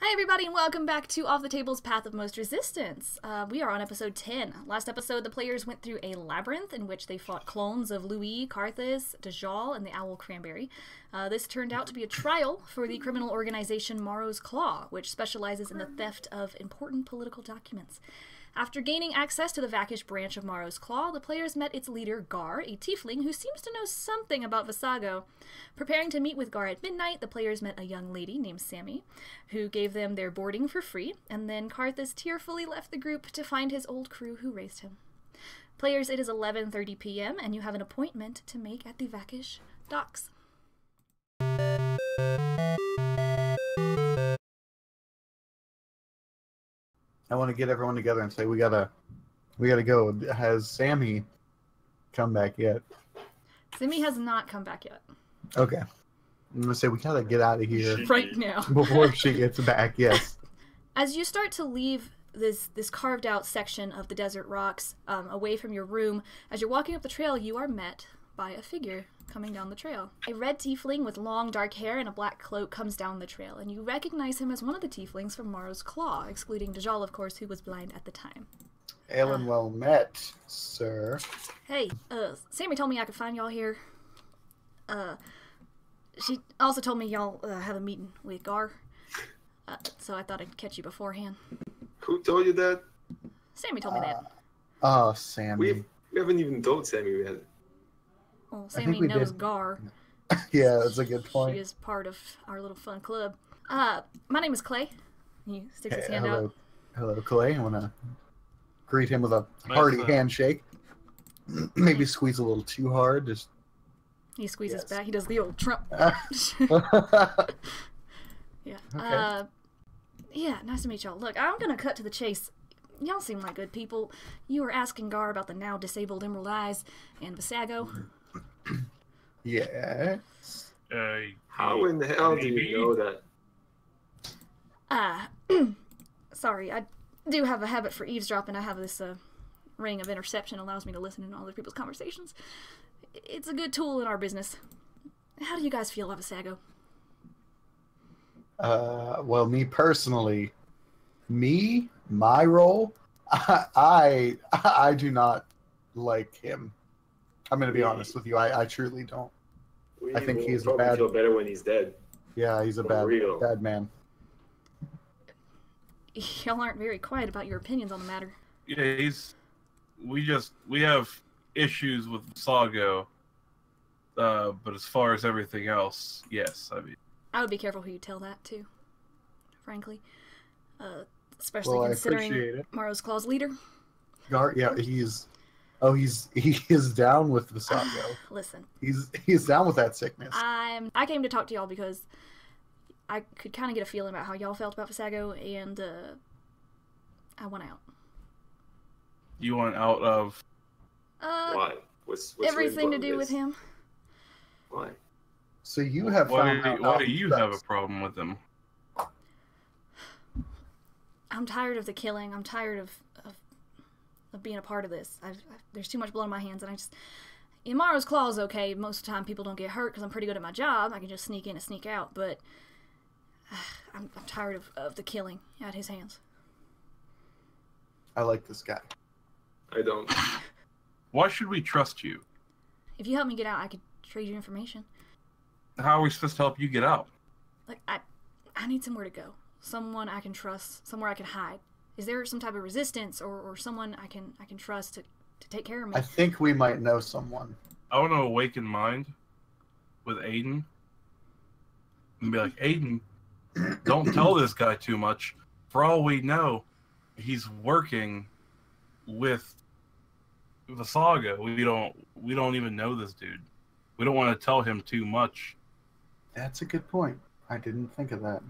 Hi everybody and welcome back to Off the Table's Path of Most Resistance. We are on episode 10. Last episode the players went through a labyrinth in which they fought clones of Louis, Carthus, Dajal, and the Owl Cranberry. This turned out to be a trial for the criminal organization Morrow's Claw, which specializes in the theft of important political documents. After gaining access to the Vakish branch of Morrow's Claw, the players met its leader, Gar, a tiefling who seems to know something about Visago. Preparing to meet with Gar at midnight, the players met a young lady named Sammy, who gave them their boarding for free, and then Carthus tearfully left the group to find his old crew who raised him. Players, it is 11:30 p.m., and you have an appointment to make at the Vakish docks. I want to get everyone together and say we gotta go. Has Sammy come back yet? Sammy has not come back yet. Okay. I'm gonna say we gotta get out of here Right now. before she gets back. Yes. As you start to leave this carved out section of the desert rocks away from your room, as you're walking up the trail, you are met by a figure coming down the trail. A red tiefling with long dark hair and a black cloak comes down the trail, and you recognize him as one of the tieflings from Morrow's Claw, excluding Dajal, of course, who was blind at the time. Alan, well met, sir. Hey, Sammy told me I could find y'all here. She also told me y'all have a meeting with Gar, so I thought I'd catch you beforehand. Who told you that? Sammy told me that. Oh, Sammy. We haven't even told Sammy we had. Well, I think Sammy we knows did. Gar. Yeah, that's a good point. She is part of our little fun club. My name is Clay. He sticks his hand out. Hello, Clay. I want to greet him with a hearty handshake. Maybe squeeze a little too hard. Just He squeezes Yes. back. He does the old Trump. Yeah. Okay. Yeah, nice to meet y'all. Look, I'm gonna cut to the chase. Y'all seem like good people. You were asking Gar about the now disabled Emerald Eyes and Visago. Yes. How in the hell do you know that? Sorry, I do have a habit for eavesdropping. I have this ring of interception, allows me to listen in on other people's conversations. It's a good tool in our business. How do you guys feel about Visago? Well, me personally, my role, I do not like him. I'm going to be honest with you. I truly don't. I think he's probably bad. feel better when he's dead. Yeah, he's a real. bad man. Y'all aren't very quiet about your opinions on the matter. Yeah, we have issues with Sago, but as far as everything else, yes. I mean, I would be careful who you tell that to, frankly. Especially Well, I considering appreciate it. Morrow's Claw's leader. Yeah, he is down with Visago. Listen, He's down with that sickness. I came to talk to y'all because I could kind of get a feeling about how y'all felt about Visago, and I want out. you want out of Why? What's Everything to involved do in with this? him. Why? So you have why found out. do you have a problem with him? I'm tired of the killing. I'm tired of being a part of this. There's too much blood on my hands, and I just... Morrow's Claw is okay. Most of the time people don't get hurt because I'm pretty good at my job. I can just sneak in and sneak out, but I'm tired of the killing at his hands. I like this guy. I don't. Why should we trust you? If you help me get out, I could trade you information. How are we supposed to help you get out? Like, I need somewhere to go. Someone I can trust. Somewhere I can hide. Is there some type of resistance or someone I can trust to take care of me? I think we might know someone. I want to awaken mind with Aiden and be like, Aiden, don't tell this guy too much. For all we know, he's working with Visago. We don't even know this dude. We don't want to tell him too much. That's a good point. I didn't think of that.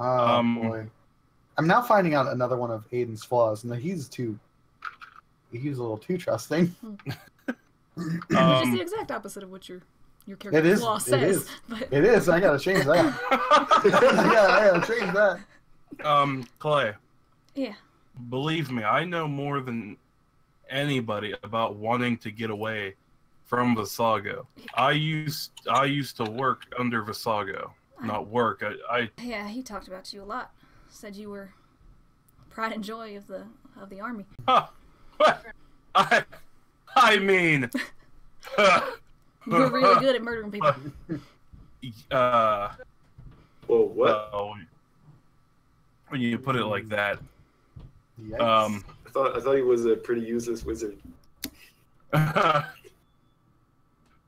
Oh, boy. I'm now finding out another one of Aiden's flaws, and that he's a little too trusting. Which is the exact opposite of what your character flaw says. It is. But... It is. I gotta change that. I gotta change that. Clay. Yeah. Believe me, I know more than anybody about wanting to get away from Visago. I used to work under Visago. not work. Yeah, he talked about you a lot. Said you were pride and joy of the army. Huh. I mean, You were really good at murdering people. Well, what? When you put it like that, Yikes. I thought he was a pretty useless wizard.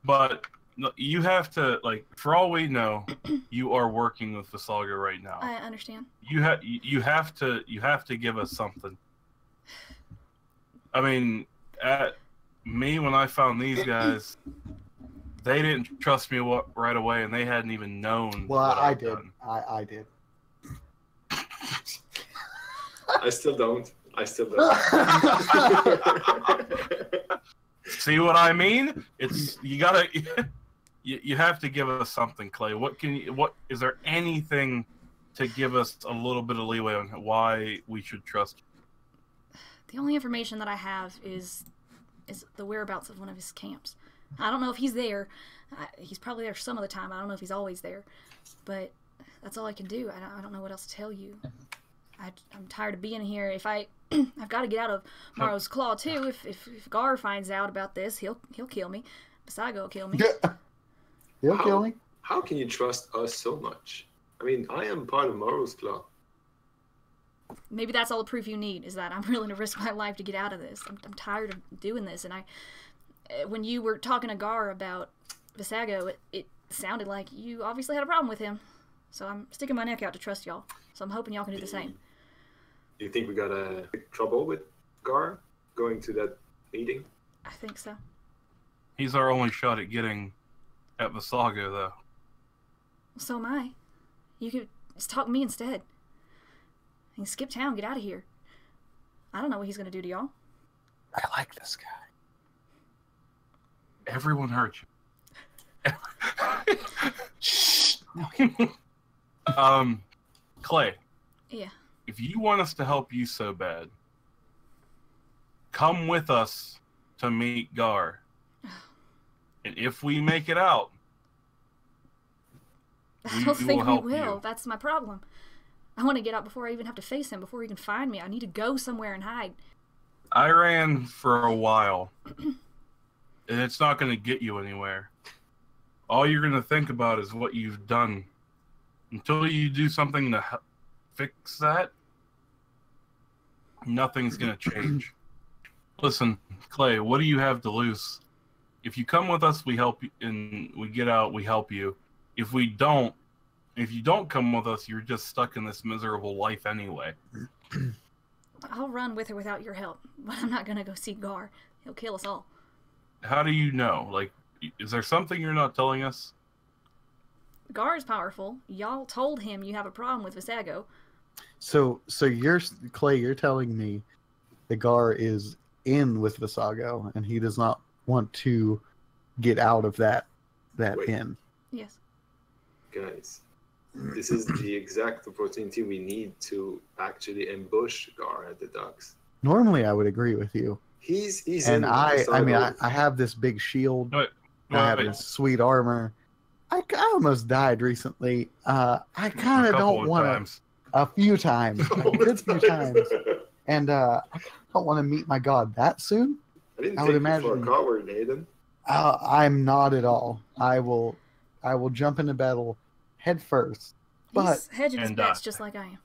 but you have to, like, for all we know, you are working with Visaga right now. I understand. You have to give us something. I mean, when I found these guys, they didn't trust me right away, and they hadn't even known. Well, what I I've did. done. I did. I still don't. See what I mean? It's you gotta. You have to give us something, Clay. What is there anything to give us a little bit of leeway on why we should trust you? The only information that I have is the whereabouts of one of his camps. I don't know if he's there. He's probably there some of the time. I don't know if he's always there. But that's all I can do. I don't know what else to tell you. I'm tired of being here. If I've got to get out of Morrow's claw too. If Gar finds out about this, he'll kill me. Visaga will kill me. He'll kill me. How can you trust us so much? I mean, I am part of Morrow's claw. Maybe that's all the proof you need, is that I'm willing to risk my life to get out of this. I'm tired of doing this, and when you were talking to Gar about Visago, it sounded like you obviously had a problem with him. So I'm sticking my neck out to trust y'all. So I'm hoping y'all can do the same. Do you think we got trouble with Gar going to that meeting? I think so. He's our only shot at getting at Visaga, though. So am I. You could just talk to me instead. You can skip town, get out of here. I don't know what he's going to do to y'all. I like this guy. Everyone heard you. Shh. Clay. Yeah. If you want us to help you so bad, come with us to meet Gar. And if we make it out, I don't think we help will. you. That's my problem. I want to get out before I even have to face him, before he can find me. I need to go somewhere and hide. I ran for a while, and it's not going to get you anywhere. All you're going to think about is what you've done. Until you do something to fix that, nothing's going to change. Listen, Clay, what do you have to lose? If you come with us, we help you, and we get out, we help you. If you don't come with us, you're just stuck in this miserable life anyway. I'll run with or without your help, but I'm not going to go see Gar. He'll kill us all. How do you know? Like, is there something you're not telling us? Gar is powerful. Y'all told him you have a problem with Visago. So Clay, you're telling me the Gar is in with Visago, and he does not want to get out of that Wait. inn. Yes. Guys, this is the exact opportunity we need to actually ambush Gar at the docks. Normally, I would agree with you. He's And in I have this big shield. Wait, I have wait. this sweet armor. I almost died recently. I kind of don't want to. A few times, a good few times, and I don't want to meet my god that soon. I didn't I think would you for a imagine- coward, Hayden. I'm not at all. I will jump into battle head first. But He's hedging his And, bets just like I am.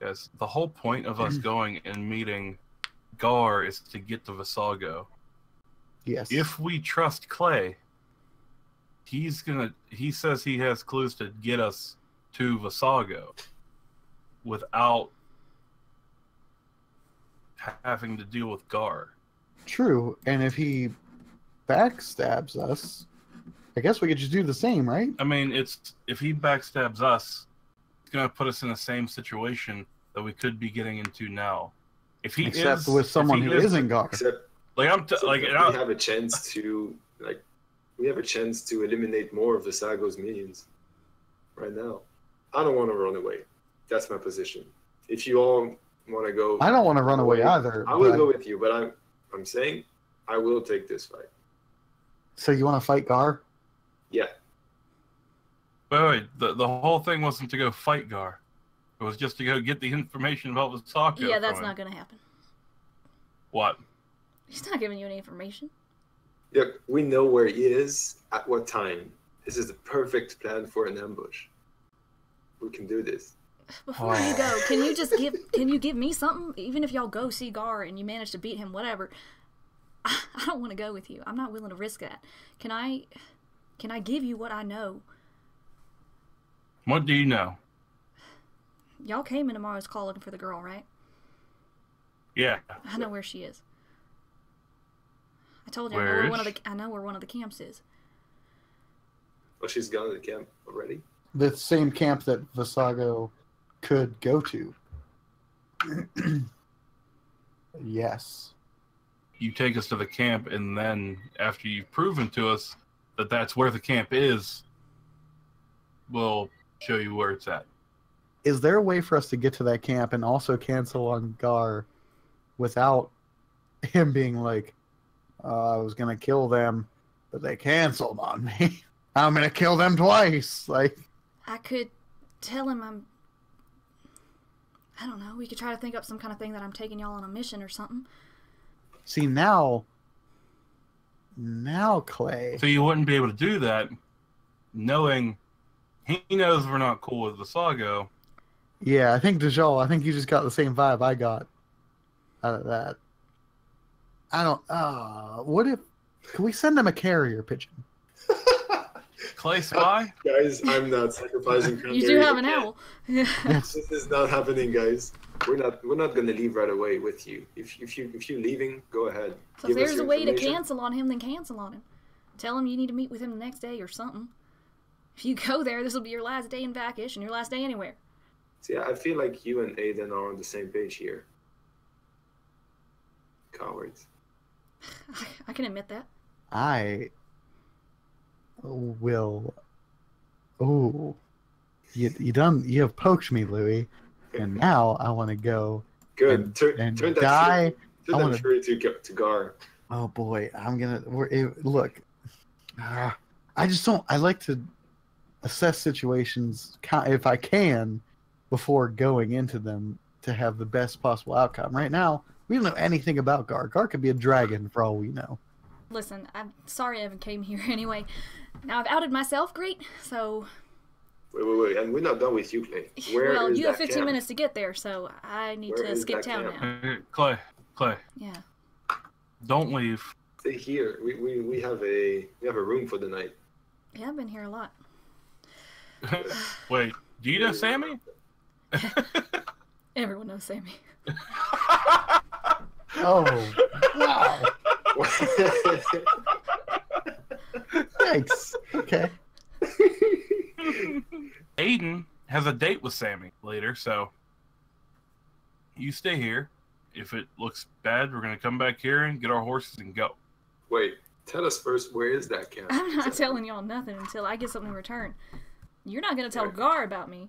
Yes, the whole point of us going and meeting Gar is to get to Visago. yes, If we trust Clay, he says he has clues to get us to Visago without having to deal with Gar. true. And if he backstabs us, I guess we could just do the same, right? I mean, if he backstabs us, it's gonna put us in the same situation that we could be getting into now. If he Except with someone who isn't Gar. Except like we have a chance to eliminate more of Visago's minions right now. I don't want to run away. That's my position. If you all want to go, I don't want to run away either. I will but- go with you, but I'm saying I will take this fight. So you want to fight Gar? Yeah. Wait. The whole thing wasn't to go fight Gar. It was just to go get the information about the Sako. Yeah, that's not going to happen. What? He's not giving you any information. Look, we know where he is at what time. This is the perfect plan for an ambush. We can do this. Before you go, can you give me something? Even if y'all go see Gar and you manage to beat him, whatever. I don't want to go with you. I'm not willing to risk that. Can I give you what I know? What do you know? Y'all came in tomorrow's call looking for the girl, right? Yeah. I know where she is. I told you I know where one of the camps is. Oh, she's gone to the camp already? The same camp that Visago could go to. Yes. You take us to the camp, and then after you've proven to us that that's where the camp is, we'll show you where it's at. Is there a way for us to get to that camp and also cancel on Gar without him being like, I was going to kill them, but they canceled on me. I'm going to kill them twice. Like, I could tell him I don't know, we could try to think up some kind of thing that I'm taking y'all on a mission or something. see, now, Clay. So you wouldn't be able to do that, knowing he knows we're not cool with Visago. Yeah, I think Dajal, I think you just got the same vibe I got out of that. I don't, what if, can we send him a carrier pigeon? Clay Spy? Guys, I'm not sacrificing cranberry. You do have an owl. This is not happening, guys. We're not gonna leave right away with you. If you're leaving, go ahead. So Give if us there's your a way to information. cancel on him, then cancel on him. Tell him you need to meet with him the next day or something. If you go there, this will be your last day in Vakish and your last day anywhere. See, I feel like you and Aiden are on the same page here. Cowards. I can admit that. I will. Oh, you have poked me, Louis, and now I want to go. Good. And Turn that die. Turn I that wanna- fury to Gar. Oh boy, look. I just don't. I like to assess situations if I can before going into them to have the best possible outcome. Right now, we don't know anything about Gar. Gar could be a dragon for all we know. Listen, I'm sorry I even came here anyway. Now I've outed myself, great, so... Wait, and we're not done with you, Clay. Where well, is you have that 15 camp? minutes to get there, so I need Where to is skip that town camp? now. Clay, Yeah. don't leave. Stay here. We have a room for the night. Yeah, I've been here a lot. Wait, do you know Sammy? Everyone knows Sammy. Oh, wow. Thanks. Okay. Aiden has a date with Sammy later, so you stay here. If it looks bad, we're going to come back here and get our horses and go. Wait, tell us first, where is that camp? I'm not telling y'all nothing until I get something in return. You're not going to tell Gar about me,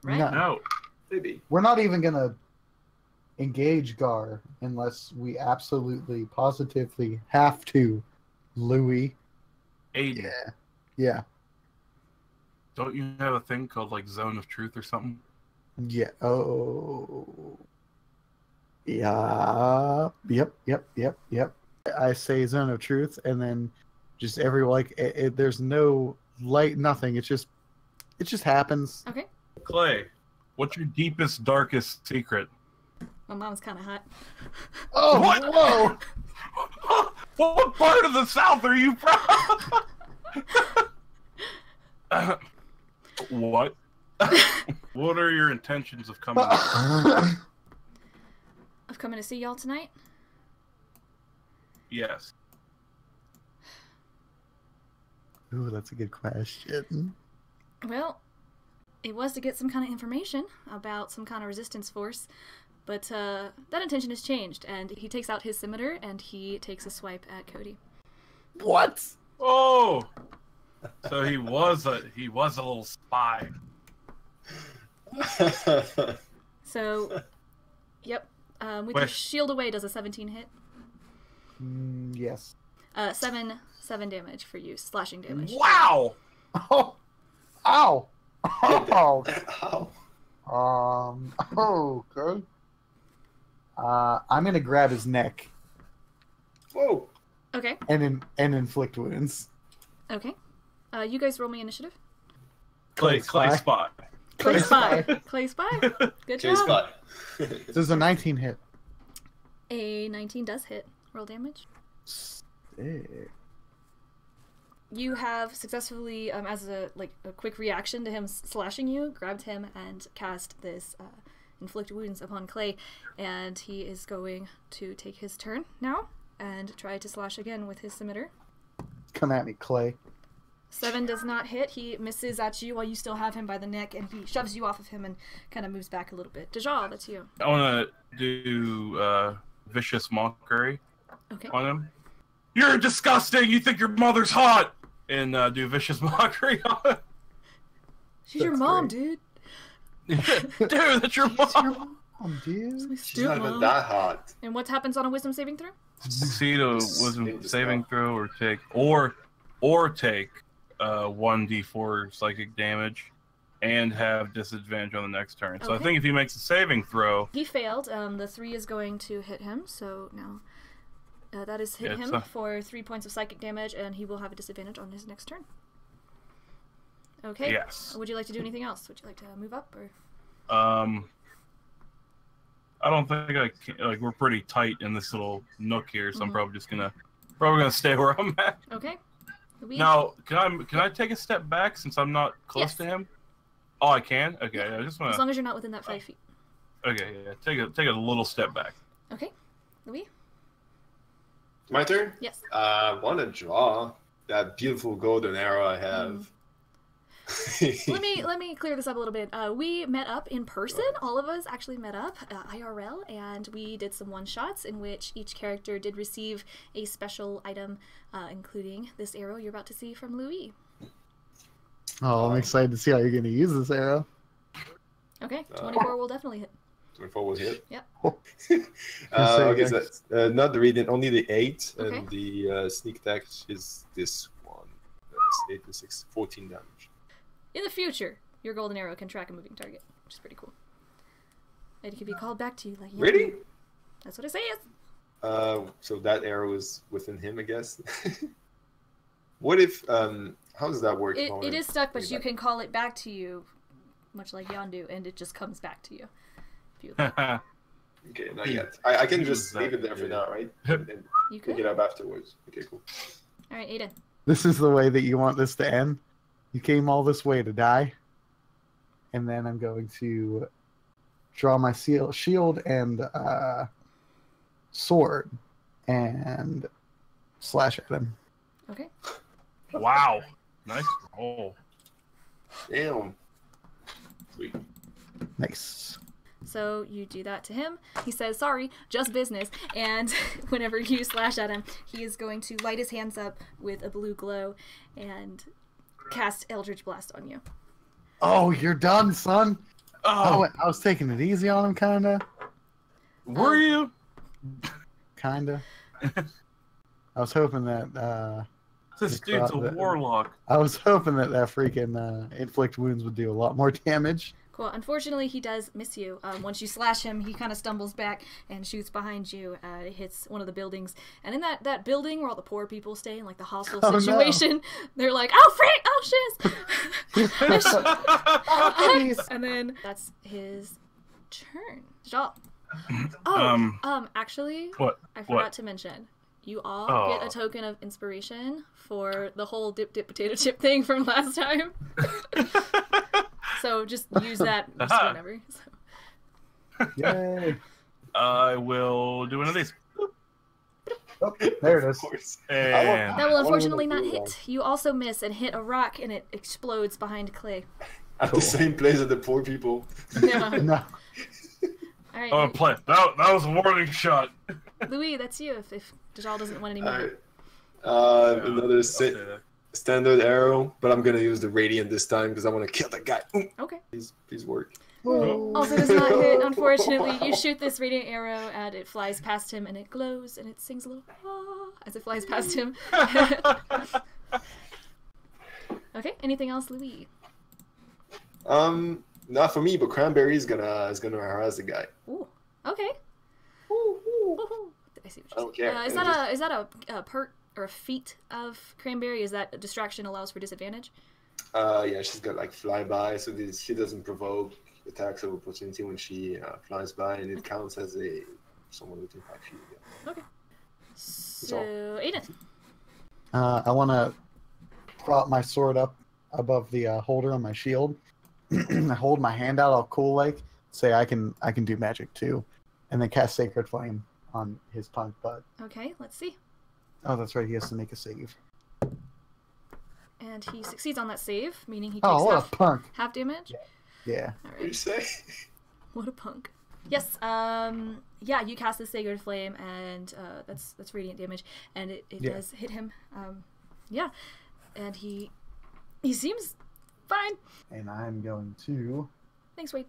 right? No. No. Maybe. We're not even going to engage Gar unless we absolutely, positively have to, Louis. Aiden, Yeah. don't you have a thing called, like, Zone of Truth or something? Yeah. Oh. Yeah. Yep. I say zone of truth, and then just there's no light, nothing. It just happens. Okay. Clay, what's your deepest, darkest secret? My mom's kind of hot. Oh, What? whoa! What part of the South are you from? What? What are your intentions of coming? Of coming to see y'all tonight? Yes. Ooh, that's a good question. Well, it was to get some kind of information about some kind of resistance force, but that intention has changed, and he takes out his scimitar and he takes a swipe at Cody. What? Oh, so he was a little spy. So, yep. With Wait. your shield away, does a 17 hit? Yes. 7 damage for you, slashing damage. Wow. Oh, Ow! Oh, Ow. okay. I'm gonna grab his neck Whoa. Okay. and inflict wounds. Okay. You guys roll me initiative. Clay spot. Clay spy. Clay spy. Good Chase job. spot. This is a 19 hit. A 19 does hit. Roll damage. Sick. You have successfully, as a quick reaction to him slashing you, grabbed him and cast this inflict wounds upon Clay, and he is going to take his turn now and try to slash again with his scimitar. Come at me, Clay. 7 does not hit. He misses at you while you still have him by the neck, and he shoves you off of him and kind of moves back a little bit. Dajal, that's you. I want to do vicious mockery Okay. on him. You're disgusting. You think your mother's hot, and do vicious mockery on him. She's your That's mom, great. dude. Dude, that's your mom. Dude. She's not even that hot. And what happens on a wisdom saving throw? Succeed a wisdom saving throw, or take 1d4 psychic damage, and have disadvantage on the next turn. So I Okay. think if he makes a saving throw, He failed. The 3 is going to hit him, so now that is hit Yeah, him so- for 3 points of psychic damage, and he will have a disadvantage on his next turn. Okay. yes. Would you like to do anything else? Would you like to move up, or? I don't think I can, like, we're pretty tight in this little nook here, so I'm Mhm. probably gonna stay where I'm at. Okay. Louis? Now, can I take a step back since I'm not close Yes. to him? Oh, I can. Okay, I just want As to. long as you're not within that 5 feet. Okay, yeah, take a little step back. Okay. Louis? My turn? Yes. I want to draw that beautiful golden arrow I have. Let me clear this up a little bit. We met up in person. All of us actually met up IRL, and we did some one-shots in which each character did receive a special item, including this arrow you're about to see from Louis. Oh, I'm excited to see how you're going to use this arrow. Okay, 24 will definitely hit. 24 was hit. Yep. Okay, so that's, not the reading, only the 8, Okay. and the sneak attack is this one. That's 8 to 6, 14 damage. In the future, your golden arrow can track a moving target, which is pretty cool. And it can be called back to you like Really? That's what it says. So that arrow is within him, I guess. What if? How does that work? It is stuck, but you can call it back to you, much like Yondu, and it just comes back to you. If you would like. Okay, not yet. I can just Use leave that, it there for yeah. now, right? And You pick could. it up afterwards. Okay, cool. All right, Aiden. This is the way that you want this to end. You came all this way to die. And then I'm going to draw my shield and sword and slash at him. Okay. Wow, nice roll. Damn. Sweet. Nice. So you do that to him. He says, sorry, just business. And whenever you slash at him, he is going to light his hands up with a blue glow and cast Eldritch Blast on you. Oh, you're done, son. Oh, I was taking it easy on him, kinda. were you? Kinda. I was hoping that This dude's a warlock. I was hoping that freaking inflict wounds would do a lot more damage. Cool. Unfortunately, he does miss you. Once you slash him, he kind of stumbles back and shoots behind you. It hits one of the buildings. And in that building where all the poor people stay in, like the hostel Oh, no. situation, they're like, oh, frick! Oh, shiz! And then that's his turn. Jal. Oh, actually, What? I forgot What? to mention. You all Oh. get a token of inspiration for the whole dip potato chip thing from last time. So just use that just Aha. whenever. So. Yay. I will do one of these. Oh, there it Of is. course. And That will I unfortunately wanna not do hit. You also miss and hit a rock, and it explodes behind Clay. At Cool. the same place as the poor people. No. No. All right, oh, play. That was a warning shot. Louis, that's you. If Dajal doesn't want any more. Alright. Another I'll say that. standard arrow, but I'm gonna use the radiant this time because I want to kill that guy. Ooh, Okay. please work. Whoa. Also does not hit, unfortunately. You shoot this radiant arrow, and it flies past him, and it glows, and it sings a little ah as it flies past him. Okay, anything else, Louis? Not for me, but Cranberry is gonna harass the guy. Ooh. Okay. Ooh, ooh. Woohoo. I see I don't what you're care. saying. Is that a perk or a feat of Cranberry? Is that a distraction allows for disadvantage? Yeah, she's got like flyby, so she doesn't provoke attacks of opportunity when she flies by, and it counts as someone within 5 feet. Yeah. Okay. So, Aiden. I want to prop my sword up above the holder on my shield. I hold my hand out all cool like, say I can do magic too, and then cast Sacred Flame on his punk butt. Okay, let's see. Oh, that's right. He has to make a save. And he succeeds on that save, meaning he Oh, takes what half, a punk! half damage. Yeah. All What do you right. say? What a punk. Yes. Yeah, you cast the Sacred Flame, and that's radiant damage, and it Yeah. does hit him. Yeah, and he seems fine. And I'm going to Thanks, Wade.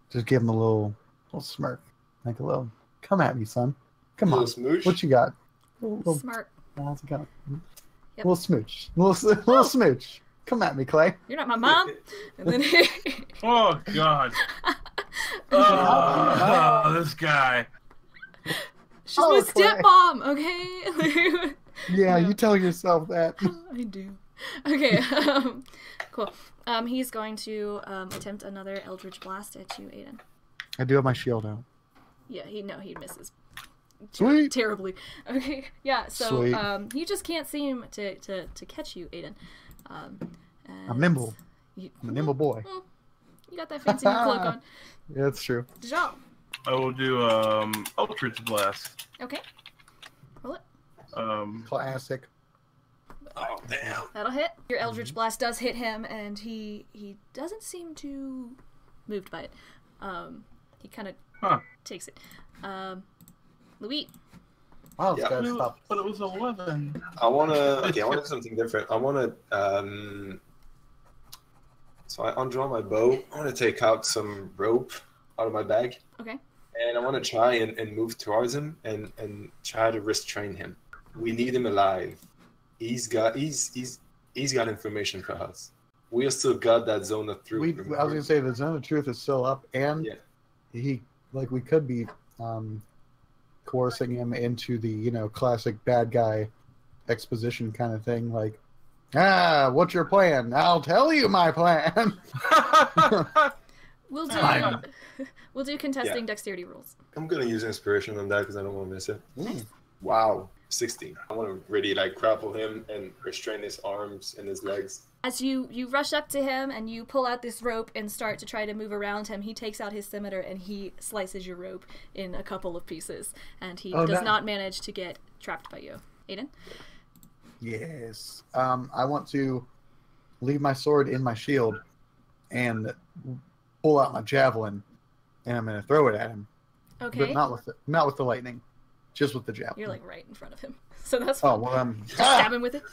just give him a little smirk, like a little. Come at me, son. Come on. Little smooch. What you got? Little, Smart. how's it going? Yep. Little smooch. Little smooch. Come at me, Clay. You're not my mom. And then Oh God. This guy. she's Oh, my Clay. stepmom. Okay. Yeah, No. you tell yourself that. I do. Okay. Cool. He's going to attempt another Eldritch Blast at you, Aiden. I do have my shield out. Yeah, he misses. Sweet. Terribly. Okay. Yeah. So Sweet. he just can't seem to catch you, Aiden. I'm nimble. You, I'm a nimble boy. you got that fancy new cloak on. Yeah, that's true. Dijon. I will do Eldritch Blast. Okay. Roll it. Classic. Oh damn! That'll hit. Your Eldritch Blast does hit him, and he doesn't seem too moved by it. He kind of takes it. Louis. Wow, this Yeah. guy's tough. But it was 11. I wanna do something different. I wanna so I undraw my bow. I wanna take out some rope out of my bag, Okay. and I wanna try and move towards him and try to restrain him. We need him alive. He's got information for us. We still got that zone of truth. I was gonna say the zone of truth is still up, and Yeah. we could be coercing him into the classic bad guy exposition kind of thing, like, what's your plan? I'll tell you my plan. We'll do Fine. we'll do contesting dexterity rules. I'm gonna use inspiration on that because I don't want to miss it. Mm. Wow, 16. I want to really grapple him and restrain his arms and his legs. As you rush up to him and you pull out this rope and start to try to move around him, he takes out his scimitar and he slices your rope in a couple of pieces, and he does no. not manage to get trapped by you. Aiden? Yes. I want to leave my sword in my shield and pull out my javelin, and I'm going to throw it at him. Okay. But not with the lightning, just with the javelin. You're right in front of him. So that's Oh fine. well, Just stab him with it.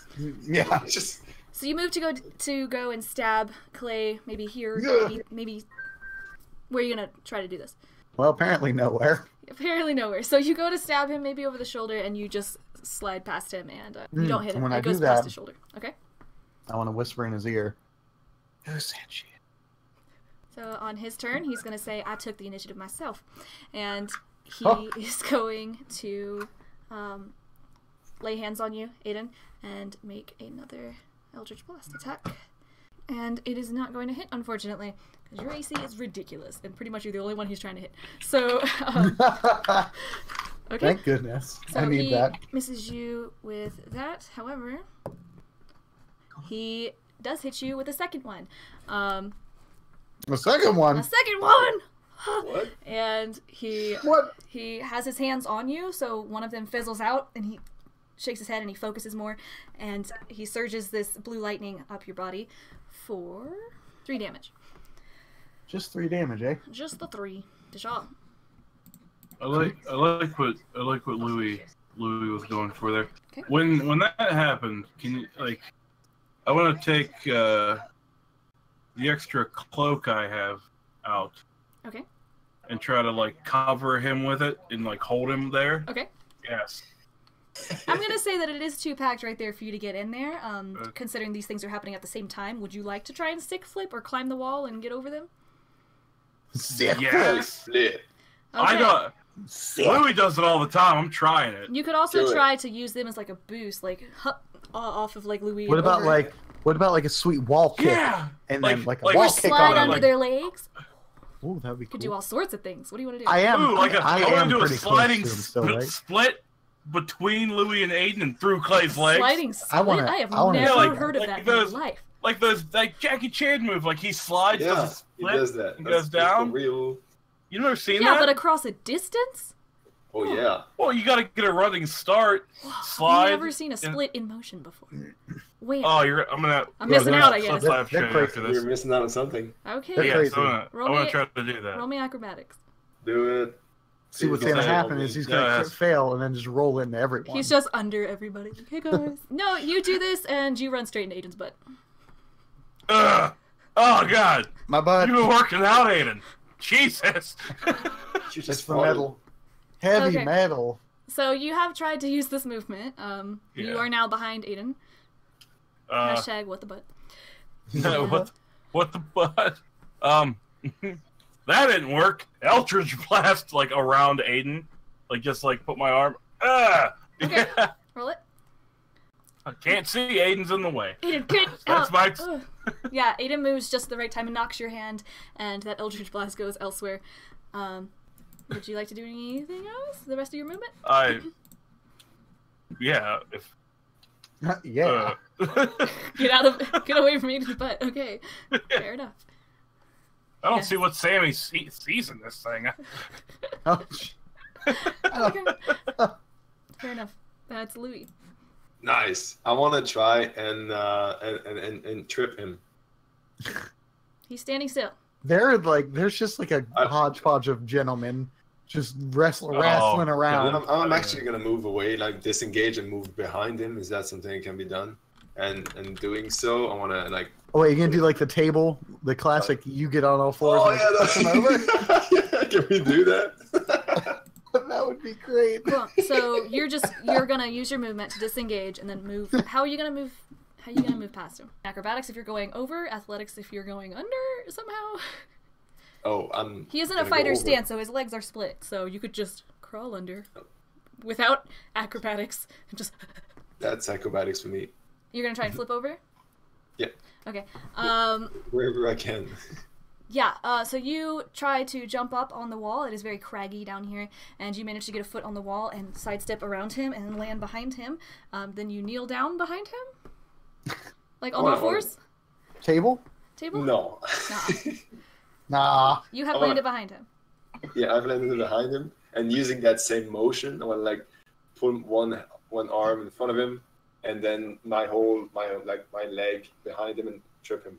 yeah. Just So you move to go and stab Clay, maybe here, Yeah. maybe where are you gonna try to do this? Well, apparently nowhere. Apparently nowhere. So you go to stab him, maybe over the shoulder, and you just slide past him, and you don't hit him. When I It do goes past that- his shoulder. Okay. I want to whisper in his ear. Who said shit? So on his turn, he's gonna say, "I took the initiative myself," and he Oh. is going to lay hands on you, Aiden, and make another Eldritch Blast attack. And it is not going to hit, unfortunately, because your AC is ridiculous, and pretty much you're the only one he's trying to hit. So, okay. Thank goodness. So I need he that. misses you with that. However, he does hit you with a second one. The second one. A second one! what? And he What? has his hands on you, so one of them fizzles out, and he shakes his head and he focuses more, and he surges this blue lightning up your body for 3 damage. Just 3 damage, eh? Just the 3. Dijon. I like what Louis was going for there. Okay. When that happened, can you I want to take the extra cloak I have out Okay. and try to cover him with it and hold him there. Okay. Yes. I'm gonna say that it is 2-packed right there for you to get in there. Considering these things are happening at the same time, would you like to try and stick flip or climb the wall and get over them? Yes. Flip. I Okay. don't. Louis does it all the time. I'm trying it. You could also Do it. try to use them as like a boost, like off of like Louis. What and about over. a sweet wall kick? Yeah. And then like a like- wall Or kick slide on under it. their legs? Ooh, that'd be cool. Could do all sorts of things. What do you want to do? I am. Ooh, like I I want am to do a pretty sliding close to him still, right? split between Louis and Aiden and through Clay's legs. Sliding split? I wanna- I have I wanna- never Yeah, like- heard of like that in those- my life. Like those that Jackie Chan move. Like he slides, Yeah, does a he split, does that. and That's goes down. Real. You never seen Yeah, that? but across a distance? Oh yeah. Well, you got to get a running start. I've Slide. never seen a and- split in motion before. Wait, Oh, I'm missing they're- out, I That's guess. what I have to They're show you after You're this. missing out on something. Okay. They're Yeah, crazy. so I Roll want me- to try to do that. Roll me acrobatics. Do it. See what's He's gonna gonna happen say, is he's yeah, gonna that's- fail and then just roll into everyone. He's just under everybody. Hey guys. No, you do this and you run straight into Aiden's butt. Ugh. Oh God, My butt. you've been working out, Aiden. Jesus. You It's just the farted. metal. Heavy Okay. metal. So you have tried to use this movement. You Yeah. are now behind Aiden. Hashtag what the butt. No, what the butt? That didn't work. Eldritch blast like around Aiden, like just like put my arm. Okay. Yeah. Roll it. I can't see. Aiden's in the way. Aiden, get That's out. my. Ugh. Yeah, Aiden moves just the right time and knocks your hand, and that Eldritch Blast goes elsewhere. Would you like to do anything else? The rest of your movement? Yeah. If. Yeah. Get away from Aiden's butt. Okay, fair enough. I don't Yes. see what Sammy sees in this thing. Oh, Okay. Fair enough. That's Louis. Nice. I want to try and trip him. He's standing still. there's just like a I- hodgepodge of gentlemen just wrestling And around. then I'm actually gonna move away, like disengage and move behind him. Is that something that can be done? And doing so, I want to like. Oh wait, you're gonna do like the table, the classic. You get on all fours. Oh and yeah, push them over. yeah, can we do that? That would be great. Cool. So you're gonna use your movement to disengage and then move. How are you gonna move? How are you gonna move past him? Acrobatics if you're going over. Athletics if you're going under somehow. Oh, I'm. He is in a gonna go fighter over. stance, so his legs are split. So you could just crawl under, without acrobatics, and just. That's acrobatics for me. You're gonna try and flip over. Yeah. Okay. Wherever I can. Yeah, so you try to jump up on the wall. It is very craggy down here, and you manage to get a foot on the wall and sidestep around him and land behind him. Then you kneel down behind him, like on all fours. Table? Table? No. Nah. Nah. You have I wanna- landed behind him. Yeah, I've landed behind him, and using that same motion, I want to like put one arm in front of him, and then my leg behind him and trip him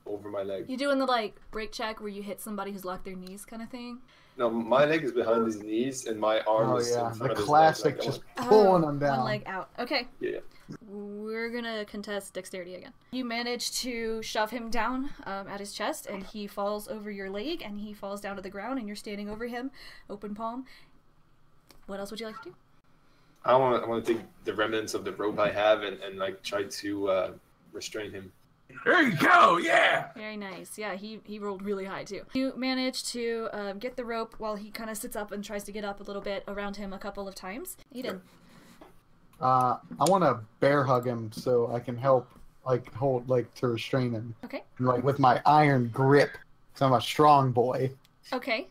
over my leg. You doing the like break check where you hit somebody who's locked their knees kind of thing? No, my leg is behind his knees, and my arm Oh is yeah, in front the of his classic, leg. just pulling Oh, them down. One leg out. Okay. Yeah. We're gonna contest dexterity again. You manage to shove him down at his chest, and he falls over your leg, and he falls down to the ground, and you're standing over him, open palm. What else would you like to do? I want to take the remnants of the rope I have and like try to restrain him. There you go. Yeah. Very nice. Yeah, he rolled really high too. You manage to get the rope while he kind of sits up and tries to get up a little bit around him a couple of times. Eden. I want to bear hug him so I can help, like hold, like to restrain him, Okay. like with my iron grip. Cause I'm a strong boy. Okay.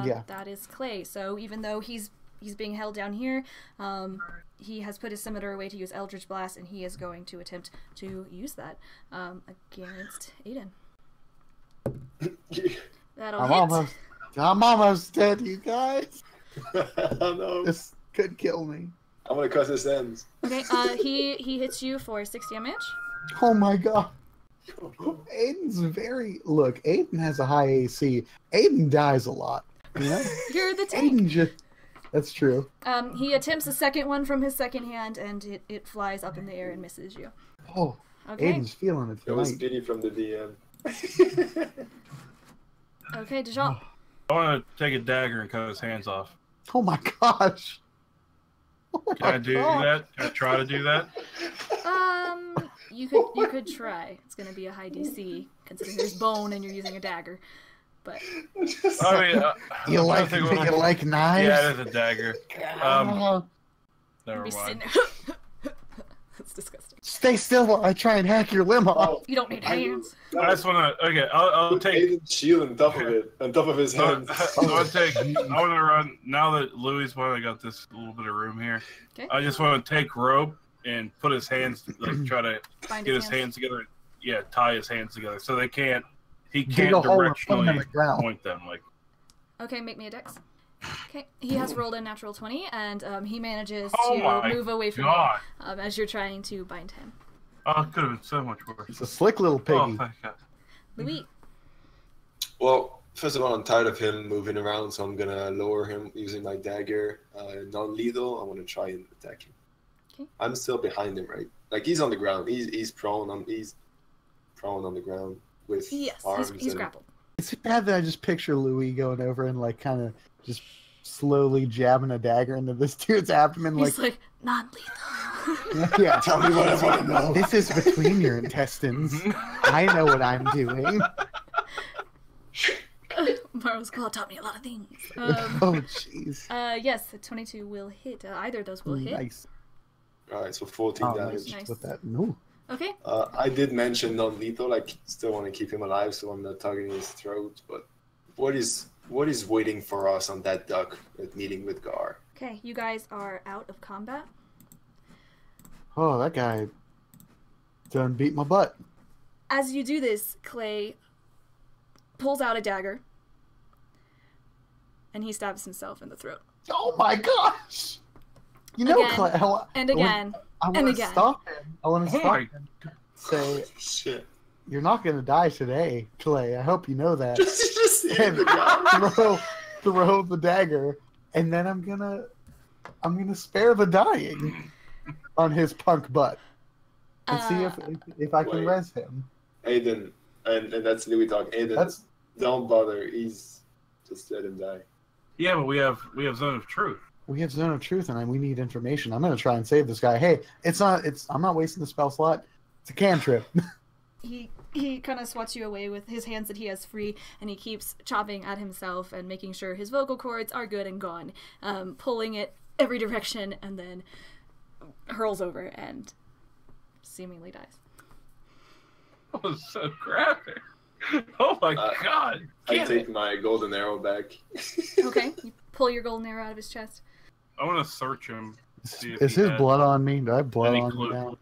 Yeah. That is Clay. So even though he's being held down here, he has put his scimitar away to use Eldritch Blast, and he is going to attempt to use that against Aiden. That'll I'm almost dead, you guys. Oh no! This could kill me. I'm gonna cut his ends. Okay. He hits you for 6 damage. Oh my god. Aiden's look, Aiden has a high AC. Aiden dies a lot. You know? You're the tank. Aiden just that's true. He attempts a second one from his second hand, and it flies up in the air and misses you. Oh, Okay. Aiden's feeling it It was tonight. pity from the DM. Okay, Dijon. I want to take a dagger and cut his hands off. Oh my gosh. Can I do that? Can I try to do that? You could try. It's gonna be a high DC considering there's bone and you're using a dagger. But I mean, You I'm like trying to think you like knives? Yeah, it is a dagger. Never be mind. sitting there. That's disgusting. Stay still while I try and hack your limb off. You don't need hands. I just want to. Okay, I'll take. Aiden's shield on top of it, on top of his hands. I want to run now that Louis finally got this little bit of room here. Okay. I just want to take rope and put his hands, like try to Bind get his his hands together. Yeah, tie his hands together so they can't. He Dig can't a hole and put 'em in directionally the ground. point them. Like Okay, make me a dex. Okay, he has rolled a natural 20, and he manages Oh to my move away from God. you as you're trying to bind him. Oh, it could have been so much worse. It's a slick little piggy. Oh, thank God. Louis, Well, first of all, I'm tired of him moving around, so I'm gonna lower him using my dagger. Non-lethal. I want to try and attack him. Okay. I'm still behind him, right? Like he's on the ground. He's prone on the ground with yes, arms. he's and- grappled. It's bad that I just picture Louis going over and like kind of just slowly jabbing a dagger into this dude's abdomen. He's like, non-lethal. Yeah. Tell me what I want to know. This is between your intestines. I know what I'm doing. Morrow's claw taught me a lot of things. Oh, jeez. Yes, the 22 will hit. Either of those will hit. Nice. All right, so 14 Oh, damage. Nice. with that. No. Okay. I did mention non-lethal. Like, still want to keep him alive, so I'm not targeting his throat. But what is waiting for us on that dock at meeting with Gar? Okay, you guys are out of combat. Oh, that guy done beat my butt. As you do this, Clay pulls out a dagger, and he stabs himself in the throat. Oh my gosh! You know, Again, Clay, and again, I and want to again. stop him. I want to Oh stop my- him. Say, Shit. you're not going to die today, Clay. I hope you know that. Just hit And the ground. throw the dagger, and then I'm gonna spare the dying on his punk butt and see if I can Wait. res him. Aiden, and that's Louis talk. Aiden, That's don't bother. He's just let him die. Yeah, but we have Zone of Truth. we have Zone of Truth, and we need information. I'm gonna try and save this guy. Hey, I'm not wasting the spell slot. It's a cantrip. He kind of swats you away with his hands that he has free, and he keeps chopping at himself and making sure his vocal cords are good and gone, pulling it every direction, and then hurls over and seemingly dies. That was so graphic. Oh my God! I Get take it. my golden arrow back. Okay, you pull your golden arrow out of his chest. I want to search him. See if Is he his had blood on me? Do I have blood any on clue. me now?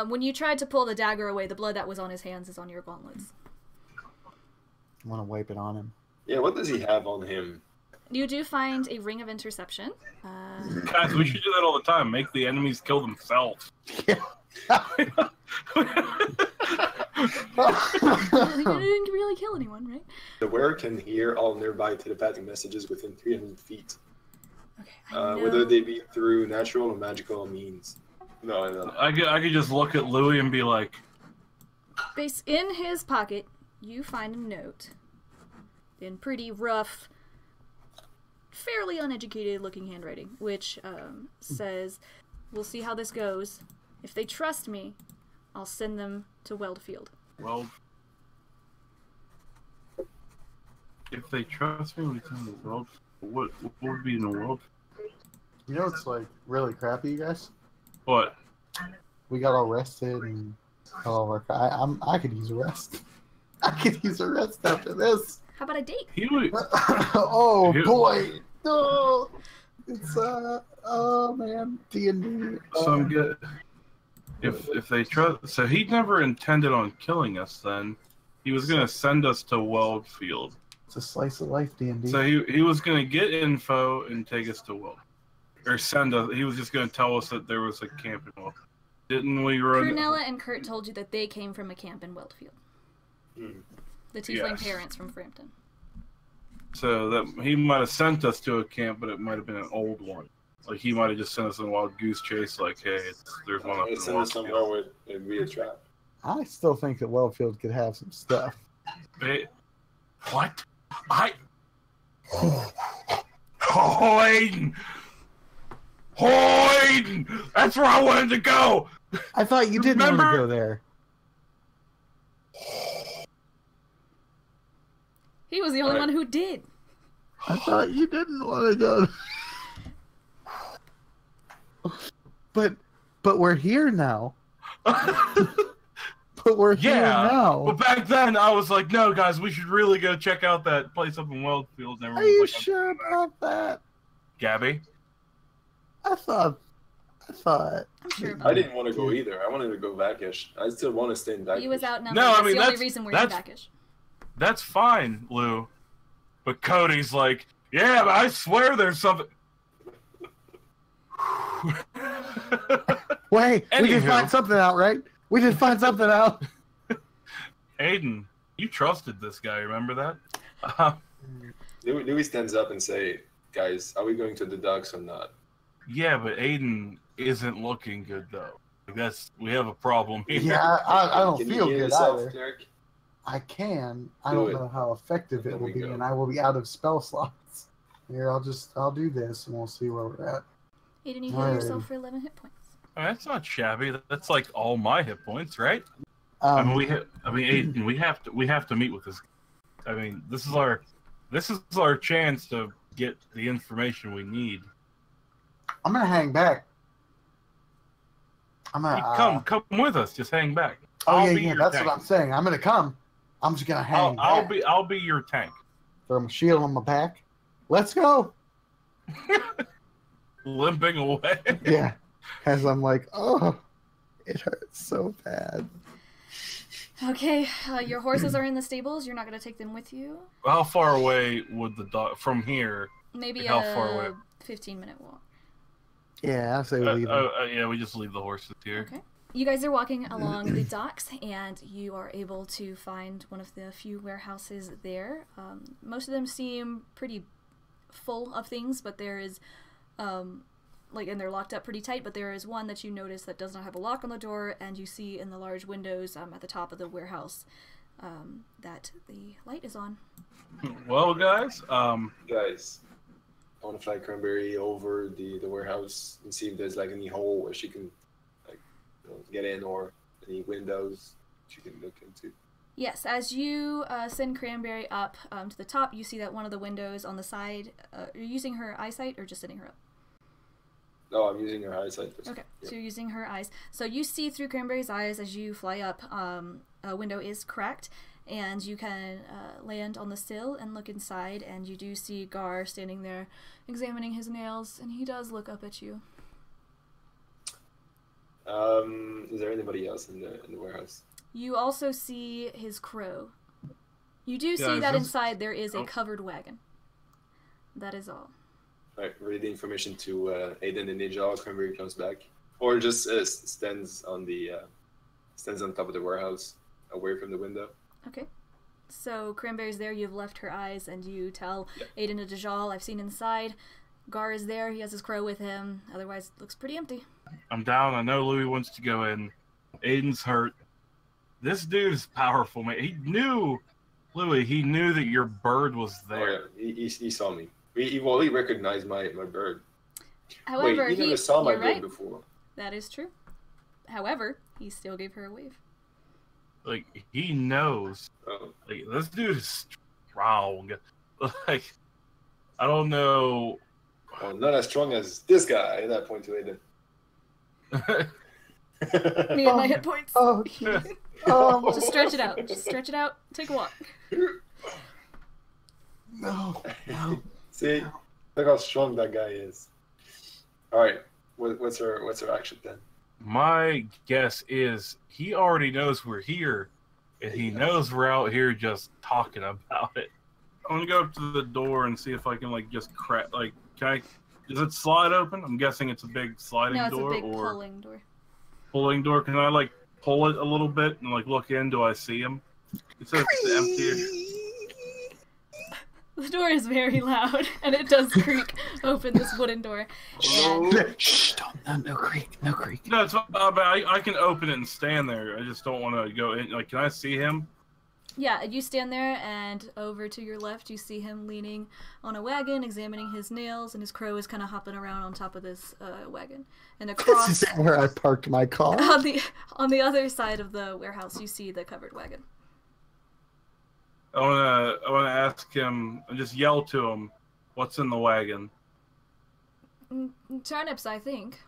When you tried to pull the dagger away, the blood that was on his hands is on your gauntlets. I want to wipe it on him. Yeah, what does he have on him? You do find a ring of interception. Guys, we should do that all the time. Make the enemies kill themselves. He didn't really kill anyone, right? The wearer can hear all nearby telepathic messages within 300 feet, Okay, I know. whether they be through natural or magical means. No. I could just look at Louis and be like, In his pocket, you find a note in pretty rough, fairly uneducated looking handwriting, which says, "We'll see how this goes. If they trust me, I'll send them to Weldfield." well, if they trust me, we can the world. What would be in the world? You know what's like really crappy, you guys? What? We got all rested and all our. I could use a rest. I could use a rest after this. How about a date? He would. Oh Ew. boy, no! It's oh man, D&D. So I'm good. If they trust, so he never intended on killing us. Then he was gonna send us to Weldfield. It's a slice of life, D&D. So he was gonna get info and take us to Weld, or send us. He was just gonna tell us that there was a camp in Weld. Didn't we run? Prunella and Kurt told you that they came from a camp in Weldfield. Hmm. The Tiefling Yes. parents from Frampton. So that he might have sent us to a camp, but it might have been an old one. Like he might have just sent us on a wild goose chase. Like, hey, there's one up in It's in somewhere Weld. with it'd be a trap. I still think that Wellfield could have some stuff. Hey, what? Oh, Aiden! Oh, Aiden! That's where I wanted to go! I thought you didn't want to Remember? go there. He was the only one who did. I thought you didn't want to go. But we're here now. But we're here now. But back then, I was like, no, guys, we should really go check out that place up in Wellfield. And Are you like, sure about that? Gabby? I thought. I'm sure. I didn't want to go either. I wanted to go Vakish. I still want to stay in Vakish. He was outnumbered. No, I That's mean, the only reason we're in Vakish. That's fine, Lou. But Cody's like, yeah, but I swear there's something. Wait, we did Anywho. find something out, right? We did find something out. Aiden, you trusted this guy, remember that? Louis stands up and say, guys, are we going to the docks or not? Yeah, but Aiden isn't looking good, though. We have a problem here. Yeah, I don't Can you feel heal good yourself, either. Derek? I can. I Do don't it. know how effective There it will we be, go. and I will be out of spell slots. Here, I'll do this, and we'll see where we're at. Aiden, you heal Alright. yourself for 11 hit points. That's not shabby. That's like all my hit points, right? Aiden, we have to meet with this. I mean, this is our chance to get the information we need. I'm gonna hang back. I'm Hey, gonna come with us. Just hang back. Oh I'll yeah, be yeah. your That's tank. what I'm saying. I'm gonna come. I'm just gonna hang. I'll back. I'll be your tank. Throw my shield on my back. Let's go. Limping away. Yeah. As I'm like, oh, it hurts so bad. Okay, your horses are in the stables. You're not going to take them with you? How far away would the dog from here? Maybe How far away? 15-minute walk. Yeah, I say we leave. Yeah, we just leave the horses here. Okay. You guys are walking along the docks, and you are able to find one of the few warehouses there. Most of them seem pretty full of things, but there is, and they're locked up pretty tight, but there is one that you notice that does not have a lock on the door, and you see in the large windows at the top of the warehouse that the light is on. Well, guys, Guys, I want to fly Cranberry over the warehouse and see if there's like any hole where she can get in, or any windows she can look into. Yes, as you send Cranberry up to the top, you see that one of the windows on the side, are you using her eyesight or just sending her up? No, I'm using her eyesight. Okay, so you're using her eyes. So you see through Cranberry's eyes as you fly up. A window is cracked, and you can land on the sill and look inside, and you do see Gar standing there examining his nails, and he does look up at you. Is there anybody else in the warehouse? You also see his crow. You do see is that this- inside there is a covered wagon. That is all. All right, relay the information to Aiden and Ninja. Cranberry comes back, or just stands on top of the warehouse, away from the window. Okay. So Cranberry's there, you've left her eyes, and you tell Aiden and Dajal, I've seen inside. Gar is there, he has his crow with him. Otherwise, it looks pretty empty. I'm down. I know Louis wants to go in. Aiden's hurt. This dude is powerful, man. He knew, Louis, he knew that your bird was there. Oh yeah, he saw me. He recognized my bird. However, Wait, he never saw my you're bird right. before. That is true. However, he still gave her a wave. Like, he knows. Oh. Like, this dude is strong. Like, I don't know. Oh, not as strong as this guy. At that point to Aiden. Me and my hit points. Oh, Just stretch it out. Just stretch it out. Take a walk. no. See, look how strong that guy is. All right, what's our action then? My guess is he already knows we're here, and he knows we're out here just talking about it. I'm gonna go up to the door and see if I can just crack. Does it slide open? I'm guessing it's a big sliding No, it's door a big or pulling door. pulling door. Can I pull it a little bit and look in? Do I see him? It says it's empty. The door is very loud, and it does creak open, this wooden door. And Shh! Don't. No creak. No creak. No, it's not bad. I can open it and stand there. I just don't want to go in. Can I see him? Yeah, you stand there, and over to your left, you see him leaning on a wagon, examining his nails, and his crow is kind of hopping around on top of this wagon. And across, This is where I parked my car. on the other side of the warehouse, you see the covered wagon. I wanna ask him and just yell to him, "What's in the wagon?" Turnips, I think.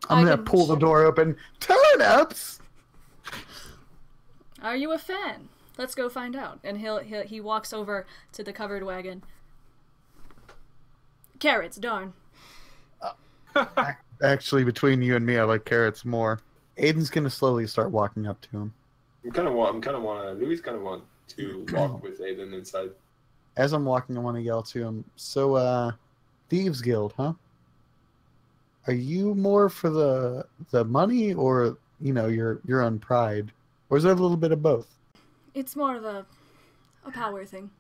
I'm gonna pull the door open. Turnips! Are you a fan? Let's go find out. And he walks over to the covered wagon. Carrots, darn. Actually, between you and me, I like carrots more. Aiden's gonna slowly start walking up to him. Louis kind of want to walk with Aiden inside. As I'm walking, I want to yell to him. So, Thieves Guild, huh? Are you more for the money, or your own pride, or is there a little bit of both? It's more of a power thing.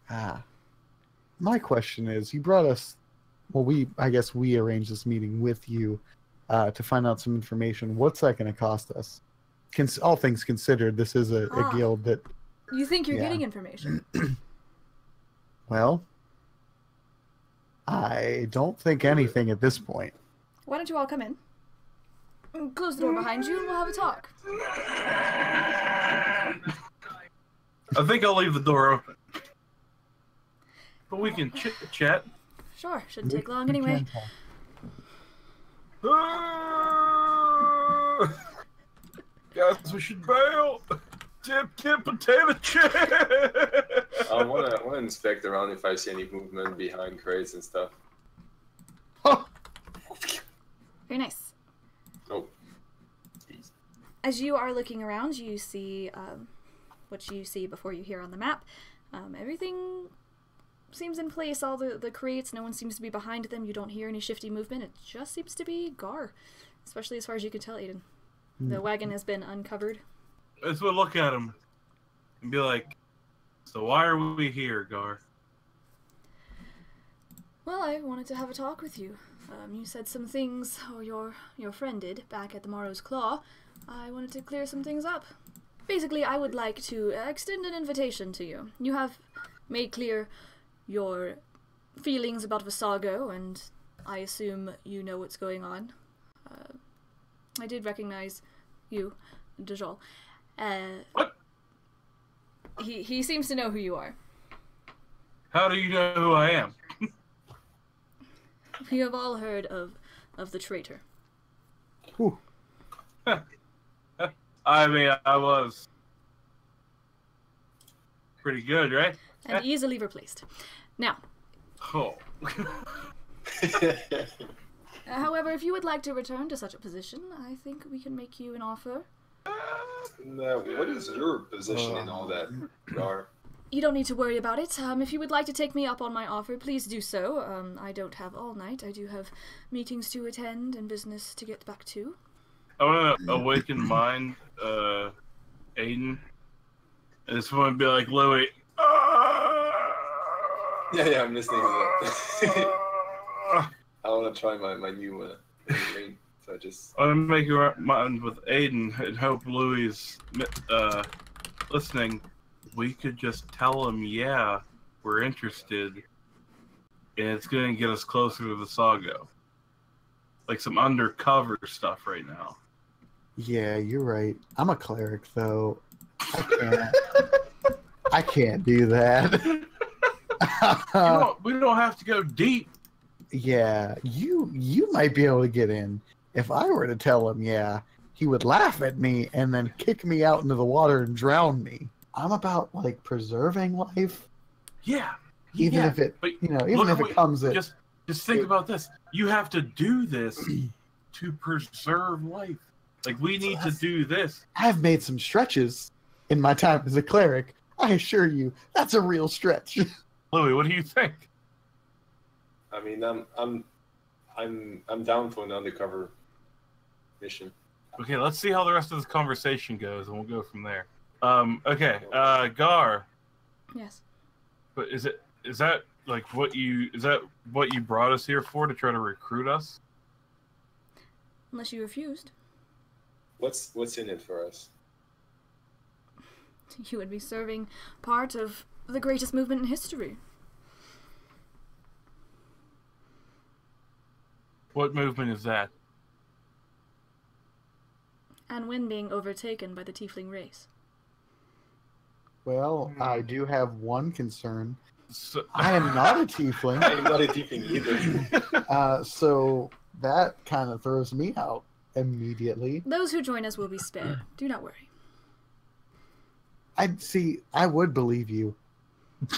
My question is, you brought us. Well, I guess we arranged this meeting with you to find out some information. What's that going to cost us? All things considered, this is a guild that. You think you're getting information? Well, I don't think anything at this point. Why don't you all come in? Close the door behind you and we'll have a talk. I think I'll leave the door open. But we can chit-chat. Sure, shouldn't take long anyway. Guys, we should bail. Tip, potato chip. I wanna inspect around if I see any movement behind crates and stuff. Very nice. Oh. As you are looking around, you see what you see before you hear on the map. Everything seems in place, all the crates, no one seems to be behind them, you don't hear any shifty movement, it just seems to be Gar. Especially as far as you can tell, Aiden. The wagon has been uncovered. Let's look at him and be like, so why are we here, Gar? Well, I wanted to have a talk with you. You said some things, or your friend did, back at the Morrow's Claw. I wanted to clear some things up. Basically, I would like to extend an invitation to you. You have made clear your feelings about Visago, and I assume you know what's going on. I did recognize you, Dajol. What? He seems to know who you are. How do you know who I am? We have all heard of the traitor. Whew. I mean, I was pretty good, right? And easily replaced. Now. Oh. However, if you would like to return to such a position, I think we can make you an offer. Now, what is your position in all that, Gar? You don't need to worry about it. If you would like to take me up on my offer, please do so. I don't have all night. I do have meetings to attend and business to get back to. I want to awaken mind, Aiden. I just want to be like, Louis. Yeah, I'm listening to that. I want to try my new ring, so I just. I want to make your mind with Aiden and hope Louis is listening. We could just tell him, yeah, we're interested, and it's going to get us closer to the Sago. Like some undercover stuff right now. Yeah, you're right. I'm a cleric, though. I can't do that. We don't have to go deep. Yeah, you might be able to get in. If I were to tell him, yeah, he would laugh at me and then kick me out into the water and drown me. I'm about like preserving life. Yeah. Even if it, even if it comes at. Just think about this. You have to do this to preserve life. Like we need to do this. I've made some stretches in my time as a cleric. I assure you, that's a real stretch. Louis, what do you think? I mean, I'm down for an undercover mission. Okay, let's see how the rest of this conversation goes, and we'll go from there. Okay, Gar. Yes. But is that what you brought us here for, to try to recruit us? Unless you refused. What's in it for us? You would be serving part of the greatest movement in history. What movement is that? And when being overtaken by the Tiefling race. Well, I do have one concern. So, I am not a tiefling, I'm not a tiefling either. so that kind of throws me out immediately. Those who join us will be spared. Do not worry. I would believe you,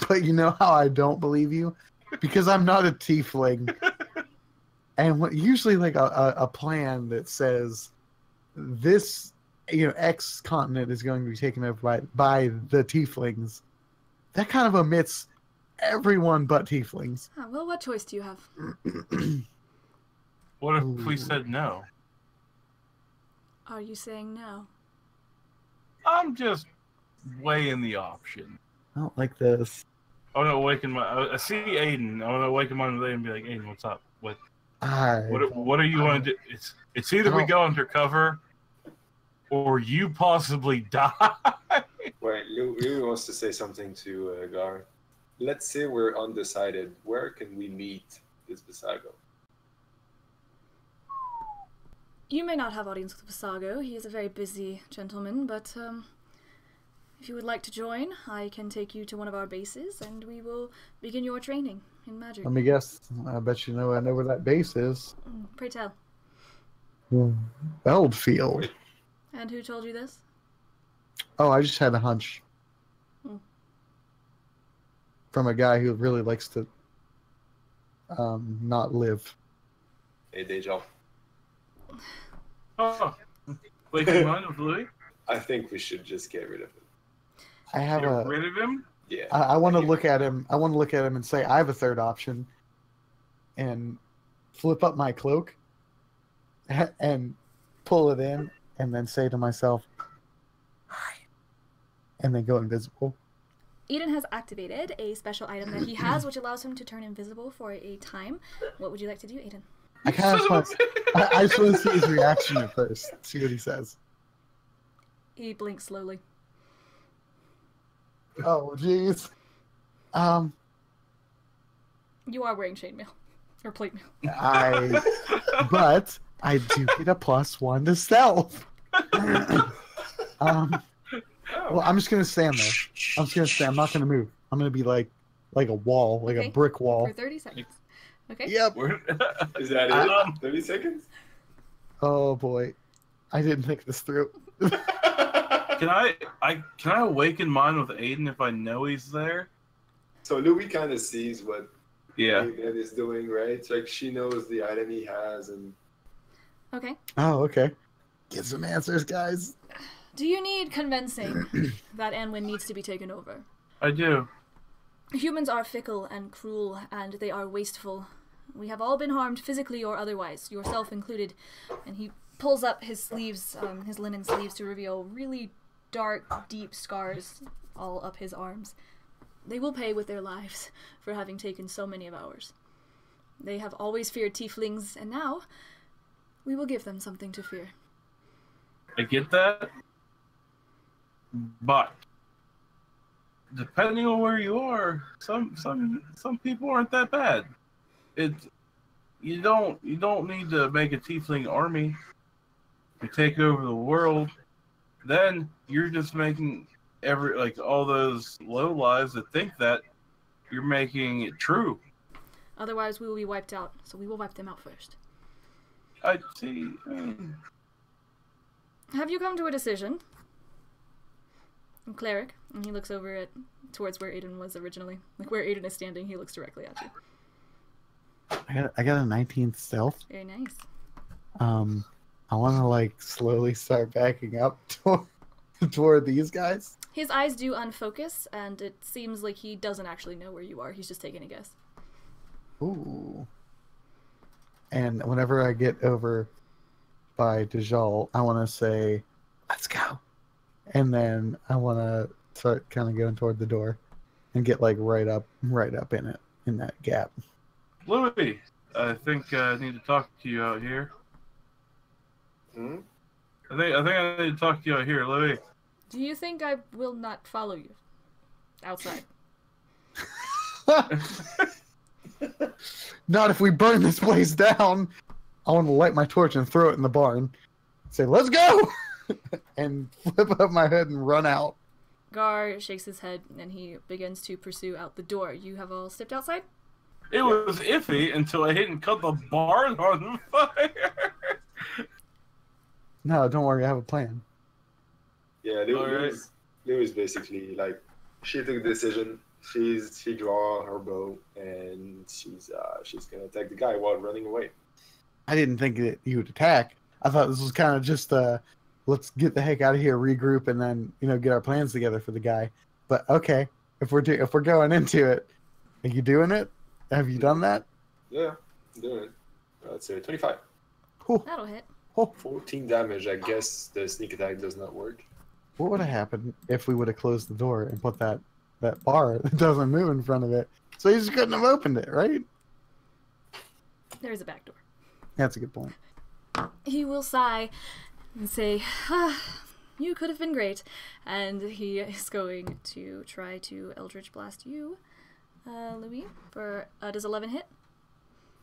but you know how I don't believe you? Because I'm not a tiefling. And usually like a plan that says this, X continent is going to be taken over by the tieflings, that kind of omits everyone but tieflings. Ah, well, what choice do you have? what if we said no? Are you saying no? I'm just weighing the option. I don't like this. I want to awaken I see Aiden. I want to awaken my today and be like, Aiden, what's up? What do you want to do? It's either we go undercover or you possibly die. Wait, Louis wants to say something to Gar. Let's say we're undecided. Where can we meet this Visago? You may not have audience with Visago. He is a very busy gentleman, but if you would like to join, I can take you to one of our bases, and we will begin your training in magic. Let me guess. I bet I know where that base is. Pray tell. Beldfield. And who told you this? Oh, I just had a hunch. Hmm. From a guy who really likes to not live. Hey, Deja. Oh, wait, you mind with Louis? I think we should just get rid of him. I have Get rid of him? Yeah. I want to look at him. I want to look at him and say I have a third option, and flip up my cloak, and pull it in, and then say to myself, "Hi," and then go invisible. Eden has activated a special item that he has, which allows him to turn invisible for a time. What would you like to do, Eden? I kind of want. I just want to see his reaction at first. See what he says. He blinks slowly. Oh, jeez. You are wearing chainmail. Or plate mail. But I do get a +1 to stealth. Well, I'm just gonna stand there. I'm just gonna stand. I'm not gonna move. I'm gonna be like a wall, like Okay. a brick wall. For 30 seconds. Okay? Yep. Is that it? 30 seconds? Oh boy, I didn't think this through. Can I awaken mine with Aiden if I know he's there? So Louis kind of sees what Yeah. Aiden is doing, right? Like she knows the item he has, and Okay. Oh, okay. Get some answers, guys. Do you need convincing that Anwin needs to be taken over? I do. Humans are fickle and cruel, and they are wasteful. We have all been harmed physically or otherwise, yourself included. And he pulls up his sleeves, his linen sleeves, to reveal really dark, deep scars all up his arms. They will pay with their lives for having taken so many of ours. They have always feared tieflings, and now we will give them something to fear. I get that. But depending on where you are, some people aren't that bad. You don't need to make a tiefling army to take over the world. Then you're just making all those low lives that think that you're making it true. Otherwise, we will be wiped out, so we will wipe them out first. I see. Have you come to a decision? Cleric, and he looks over towards where Aiden was originally. Like where Aiden is standing, he looks directly at you. I got a 19th stealth. Very nice. I want to slowly start backing up toward these guys. His eyes do unfocus, and it seems like he doesn't actually know where you are. He's just taking a guess. Ooh. And whenever I get over by Dejal, I want to say, "Let's go." And then I want to start kind of going toward the door and get right up in it, in that gap. Louis, I think I need to talk to you out here. I think I need to talk to you out here, Louis. Do you think I will not follow you outside? Not if we burn this place down. I want to light my torch and throw it in the barn. Say, let's go! And flip up my head and run out. Gar shakes his head and he begins to pursue out the door. You have all stepped outside? It was iffy until I hit and cut the barn on fire. No, don't worry, I have a plan. Yeah, Louis basically like she took a decision. She draw her bow and she's gonna attack the guy while running away. I didn't think that you would attack. I thought this was kind of just let's get the heck out of here, regroup, and then get our plans together for the guy. But okay, if we're going into it, are you doing it? Have you done that? Yeah, I'm doing it. Let's say 25. Cool. That'll hit. 14 damage. I guess the sneak attack does not work. What would have happened if we would have closed the door and put that bar that doesn't move in front of it? So you just couldn't have opened it, right? There's a back door. That's a good point. He will sigh and say, you could have been great. And he is going to try to Eldritch Blast you, Louis, for, does 11 hit?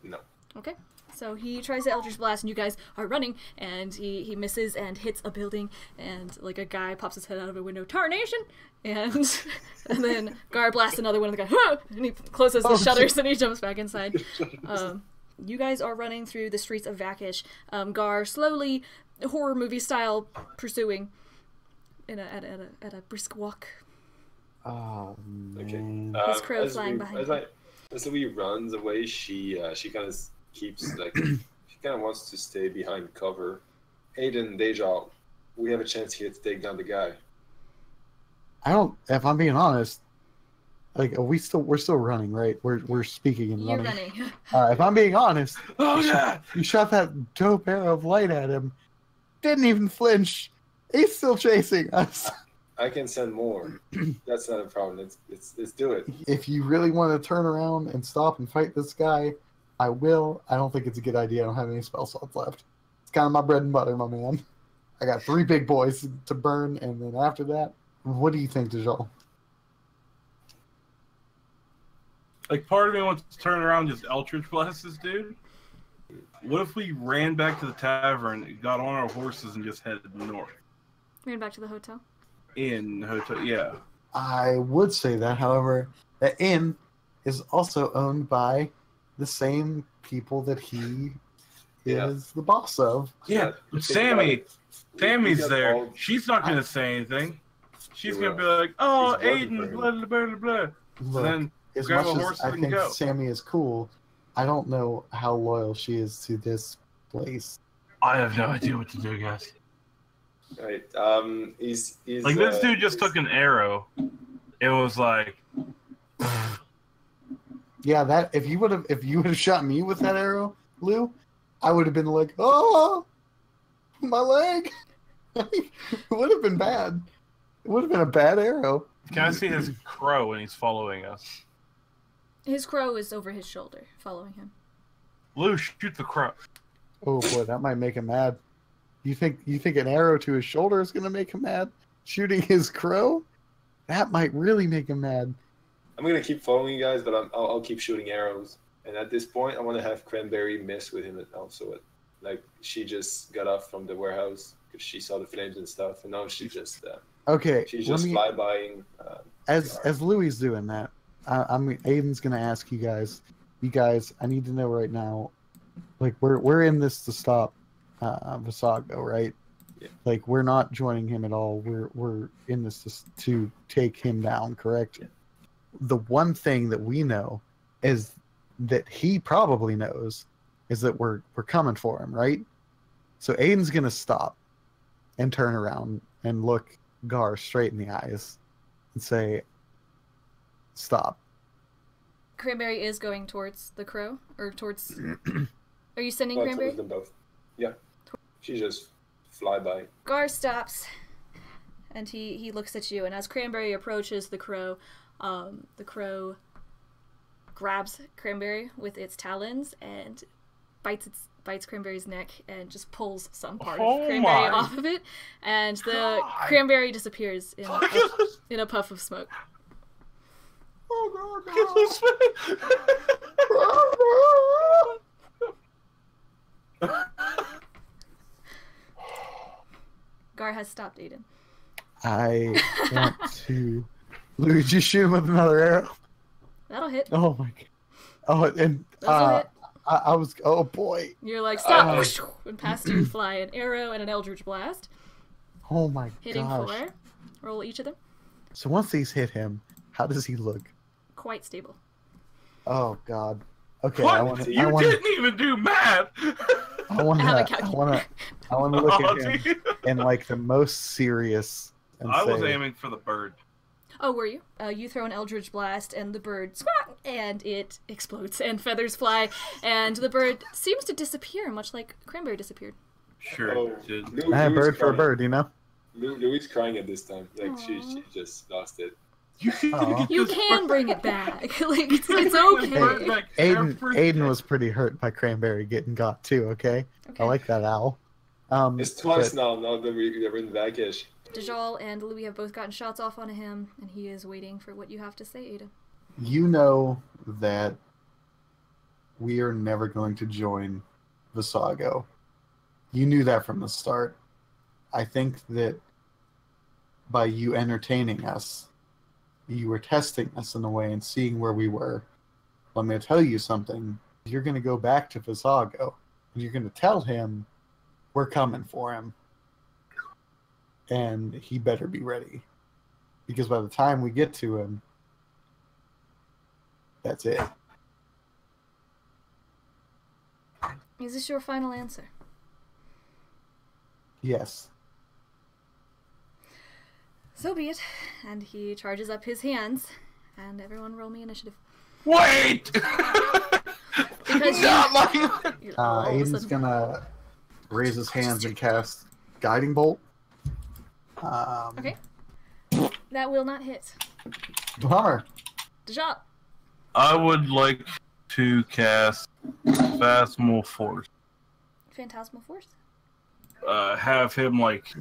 No. Okay. So he tries to Eldritch Blast, and you guys are running, and he misses and hits a building, and like a guy pops his head out of a window, tarnation, and then Gar blasts another one, and the guy, and he closes the shutters, and he jumps back inside. You guys are running through the streets of Vakish. Gar slowly, horror movie style, pursuing at a brisk walk. Oh man. Okay. His crow flying behind him. As Louis runs away, she kind of keeps like she kind of wants to stay behind cover. Aiden, Deja, we have a chance here to take down the guy. I don't. If I'm being honest, like we're still running, right? We're speaking and You're running. running. If I'm being honest, Oh yeah. you shot that dope arrow of light at him. Didn't even flinch. He's still chasing us. I can send more. That's not a problem. Let's do it. If you really want to turn around and stop and fight this guy, I will. I don't think it's a good idea. I don't have any spell slots left. It's kind of my bread and butter, my man. I got 3 big boys to burn, and then after that, what do you think, Dejal? Like, part of me wants to turn around and just Eldritch Blast this dude. What if we ran back to the tavern, got on our horses, and just headed north? Ran back to the hotel. In the hotel, yeah. I would say that, however, the inn is also owned by the same people that he is the boss of. Yeah, but Sammy's there. She's not going to say anything. She's going to be like, oh, Aiden, blah, blah, blah, blah. Look, And then as grab much a as horse I and think go. Sammy is cool, I don't know how loyal she is to this place. I have no idea what to do, guys. Right. He's Like, this dude just took an arrow. It was like, Yeah, that if you would have shot me with that arrow, Lou, I would have been like, oh, my leg. It would have been bad. It would have been a bad arrow. can I see his crow when he's following us? His crow is over his shoulder, following him. Lou, shoot the crow. Oh boy, that might make him mad. You think an arrow to his shoulder is gonna make him mad? Shooting his crow? That might really make him mad. I'm gonna keep following you guys, but I'll keep shooting arrows. And at this point, I want to have Cranberry mess with him also. Like she just got off from the warehouse because she saw the flames and stuff, and now she's just flybying. As Louis is doing that, Aiden's gonna ask you guys. You guys, I need to know right now. Like we're in this to stop Visago, right? Yeah. Like we're not joining him at all. We're in this to take him down, correct? Yeah. The one thing that we know is that he probably knows is that we're coming for him, right? So Aiden's gonna stop and turn around and look Gar straight in the eyes and say, "Stop." Cranberry is going towards the crow, or towards. Are you sending Cranberry? Them both. Yeah. She just fly by. Gar stops, and he looks at you. And as Cranberry approaches the crow grabs Cranberry with its talons and bites bites Cranberry's neck and just pulls some part Oh of Cranberry my off of it, and the God. Cranberry disappears in a puff of smoke. Gar has stopped Aiden. I want to. Luigi, shoot him with another arrow. That'll hit. Oh my god. Oh, and That'll hit. I was. Oh boy. You're like, stop! And past you fly an arrow and an Eldritch Blast. Oh my Hitting gosh. 4. Roll each of them. So once these hit him, how does he look? Quite stable. Oh god. Okay, What? I want to. You didn't even do math. I want I have a to. I calculator. want to. I want to look Oh, at him dude. in like the most serious. And I was say, aiming for the bird. Oh, were you? You throw an Eldritch Blast, and the bird squawk, and it explodes, and feathers fly, and the bird seems to disappear, much like Cranberry disappeared. Sure. Oh, it did. Lou- "Ah, Louis bird for a crying. bird," you know. Louis crying at this time. Like she Aw. just lost it. Aw. You can bring it back. Like, it's Bird okay. back Aiden every- was pretty hurt by Cranberry getting got too. Okay, Okay. I like that owl. It's twice but- now that we're in Vakish. Dajal and Louis have both gotten shots off onto him, and he is waiting for what you have to say, Ada. You know that we are never going to join Visago. You knew that from the start. I think that by you entertaining us, you were testing us in a way and seeing where we were. Let me tell you something. You're going to go back to Visago, and you're going to tell him we're coming for him. And he better be ready. Because by the time we get to him, that's it. Is this your final answer? Yes. So be it. And he charges up his hands, and everyone roll me initiative. Wait! Because Not like all of a Aiden's sudden- gonna raise his hands and cast Guiding Bolt. Okay. That will not hit. Bummer. Dajal. I would like to cast Phasmal Force. Phantasmal Force. Have him, like,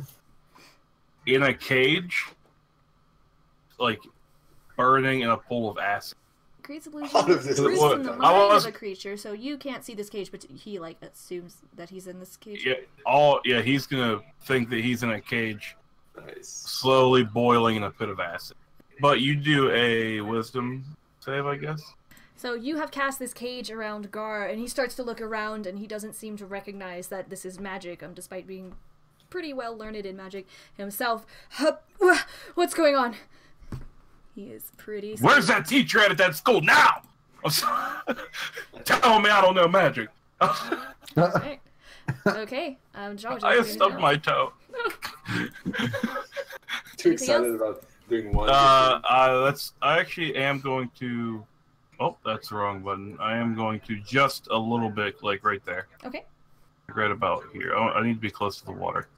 in a cage, like, burning in a pool of acid. Creates illusion. All of this Roots is- in the I mind was- of a creature, so you can't see this cage, but he, like, assumes that he's in this cage. Yeah, he's gonna think that he's in a cage, Nice. slowly boiling in a pit of acid. But you do a wisdom save, I guess? So you have cast this cage around Gar, and he starts to look around, and he doesn't seem to recognize that this is magic, despite being pretty well learned in magic himself. What's going on? He is pretty... Where's that teacher at that school now? Tell me I don't know magic. Right. Okay. George, I stubbed my toe. Too Anything excited else? about doing one. I actually am going to. Oh, that's the wrong button. I am going to just a little bit, like right there, Okay. right about here. I need to be close to the water.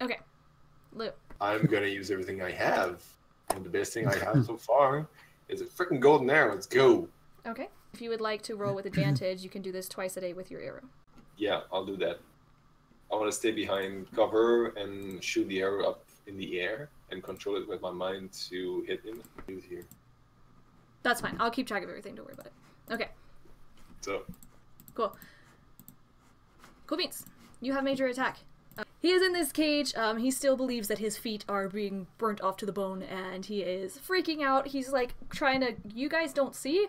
Okay. Lou. I'm gonna use everything I have, and the best thing I have so far is a freaking golden arrow. Let's go. Okay. If you would like to roll with advantage, you can do this twice a day with your arrow. Yeah, I'll do that. I want to stay behind cover and shoot the arrow up in the air and control it with my mind to hit him. He's here. That's fine. I'll keep track of everything. Don't worry about it. Okay. So Cool. Cool beans. You have major attack. He is in this cage. He still believes that his feet are being burnt off to the bone, and he is freaking out. He's like trying to. You guys don't see.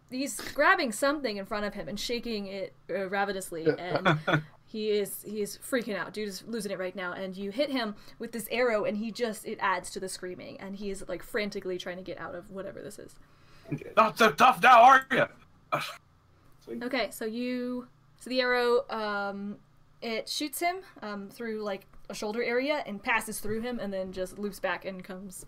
He's grabbing something in front of him and shaking it ravenously, and he is freaking out. Dude is losing it right now. And you hit him with this arrow, and it adds to the screaming, and he is like frantically trying to get out of whatever this is. okay. Not so tough now, are you? Okay, so the arrow, it shoots him through like a shoulder area and passes through him, and then just loops back and comes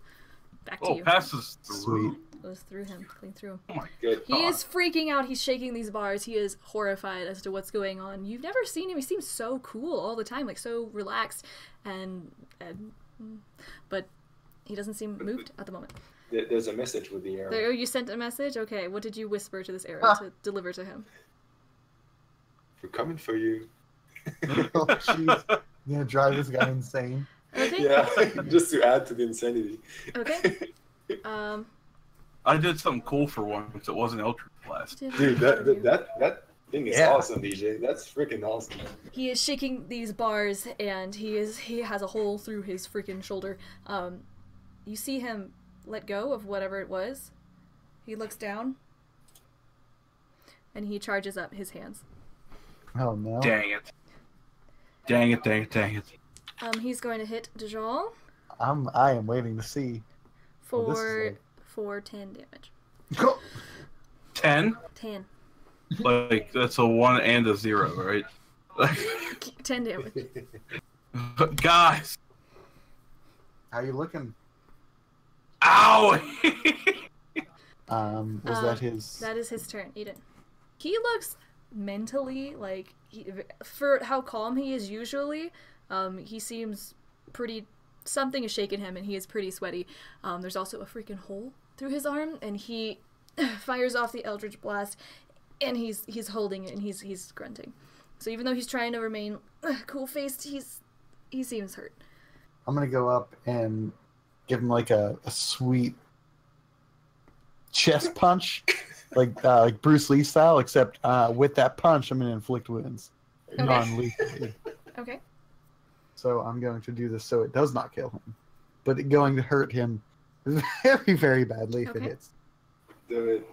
back to Oh, you. passes Sweet. through. Goes through him, clean through him. Oh my Good. He is freaking out. He's shaking these bars. He is horrified as to what's going on. You've never seen him. He seems so cool all the time, like so relaxed, but he doesn't seem moved at the moment. There's a message with the arrow. There, you sent a message. Okay, what did you whisper to this arrow to deliver to him? We're coming for you. Oh, jeez. You're gonna drive this guy insane. Okay. Yeah, just to add to the insanity. Okay. I did something cool for once. It wasn't Eldritch Blast. Dude, that thing is Yeah. awesome, DJ. That's freaking awesome. He is shaking these bars, and he has a hole through his freaking shoulder. You see him let go of whatever it was. He looks down, and he charges up his hands. Oh no. Dang it. Dang it, dang it, dang it. He's going to hit Dajal I am waiting to see. what this is for 10 damage. like. 10? 10. Like, that's a 1 and a 0, right? 10 damage. Guys! How you looking? Ow! Was that his? That is his turn. Eden. He looks mentally like for how calm he is usually. He seems pretty. Something is shaking him, and he is pretty sweaty. There's also a freaking hole through his arm, and he fires off the Eldritch Blast, and he's holding it, and he's grunting. So even though he's trying to remain cool-faced, he seems hurt. I'm gonna go up and give him like a sweet chest punch, like Bruce Lee style, except with that punch, I'm gonna inflict wounds, Okay. non-lethally. Okay. So I'm going to do this so it does not kill him, but it's going to hurt him very, very badly if it Okay. hits. Do it.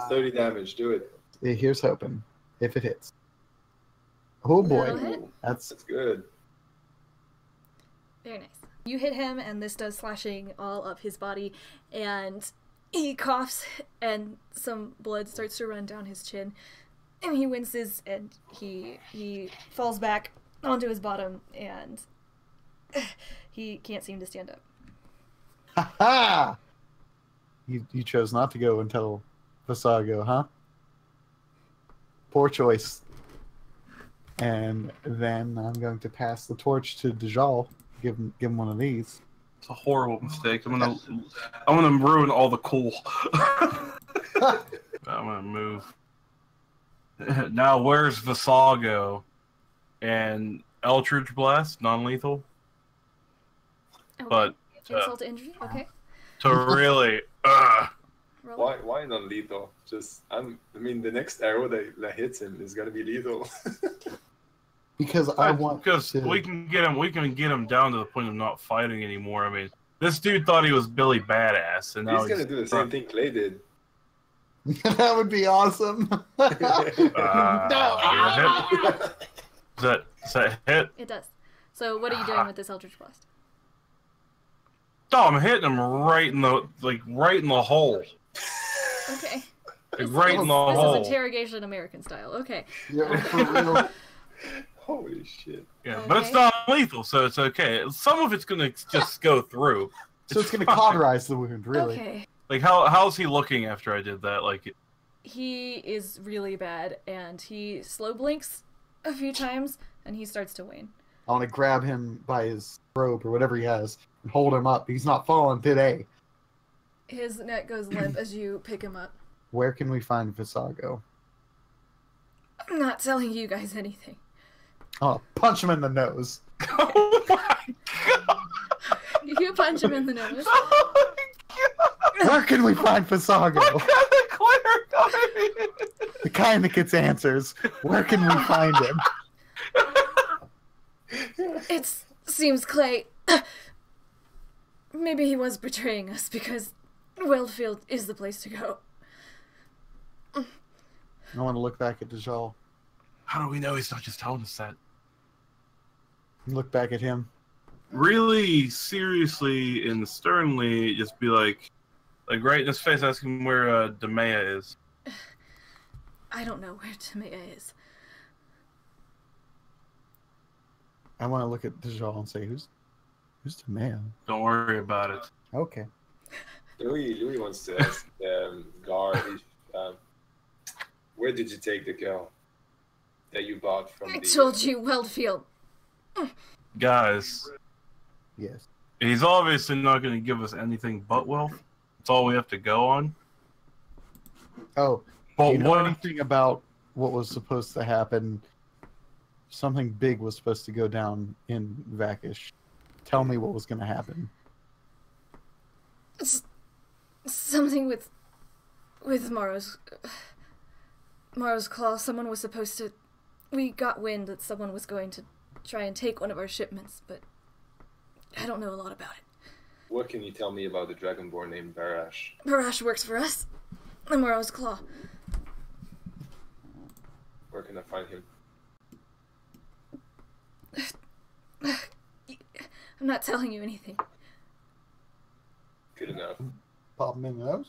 30 damage. Do it. Here's hoping if it hits. Oh boy, That'll hit. that's That's good. Very nice. You hit him, and this does slashing all up his body, and he coughs, and some blood starts to run down his chin, and he winces, and he falls back onto his bottom, and he can't seem to stand up. ha ha. You chose not to go and tell Visago, huh? Poor choice. And then I'm going to pass the torch to Dajal. Give him one of these. It's a horrible mistake. I'm gonna ruin all the cool. I'm gonna move. Now where's Visago? And Eldritch Blast, non-lethal. Okay. But Insult to injury? Okay. to really Roll it. Why not lethal? I mean, the next arrow that hits him is gonna be lethal. Because I want because to... we can get him down to the point of not fighting anymore. I mean, this dude thought he was Billy Badass, and now He's gonna do the same thing Clay did. That would be awesome. Is that hit? It does. So what are you doing with this Eldritch Blast? Oh, I'm hitting him right in the hole. Okay. Right in the This hole. is interrogation American style. Okay. Yeah, for real. Holy shit. Yeah, but it's Okay. not lethal, so it's okay. Some of it's gonna just go through. So it's going to fine. cauterize the wound, really. Okay. Like how's he looking after I did that? Like He is really bad, and he slow blinks a few times, and he starts to wane. I want to grab him by his robe or whatever he has and hold him up. He's not falling today. His neck goes limp as you pick him up. Where can we find Visago? I'm not telling you guys anything. Oh, punch him in the nose. oh my god! You punch him in the nose. Oh my god! Where can we find Visago? What kind of clear? The kind that gets answers. Where can we find him? It seems Clay. Maybe he was betraying us because Wellfield is the place to go. I want to look back at Dajal. How do we know he's not just telling us that? Look back at him. Really seriously and sternly, just be like right in his face, ask him where Demea is. I don't know where Tamea is. I want to look at Dajal and say, who's the man? Don't worry about it. Okay. Louis wants to ask Gar, where did you take the girl that you bought from I the... told you, Wellfield. Guys, Yes. he's obviously not going to give us anything but wealth. That's all we have to go on. Oh, But do you know what? anything about what was supposed to happen. Something big was supposed to go down in Vakish. Tell me what was going to happen. Something with Morrow's claw. Someone was supposed to. We got wind that someone was going to try and take one of our shipments, but I don't know a lot about it. What can you tell me about the Dragonborn named Barash? Barash works for us. The Morrow's claw. Where can I find him? I'm not telling you anything. Good enough. Pop him in the nose?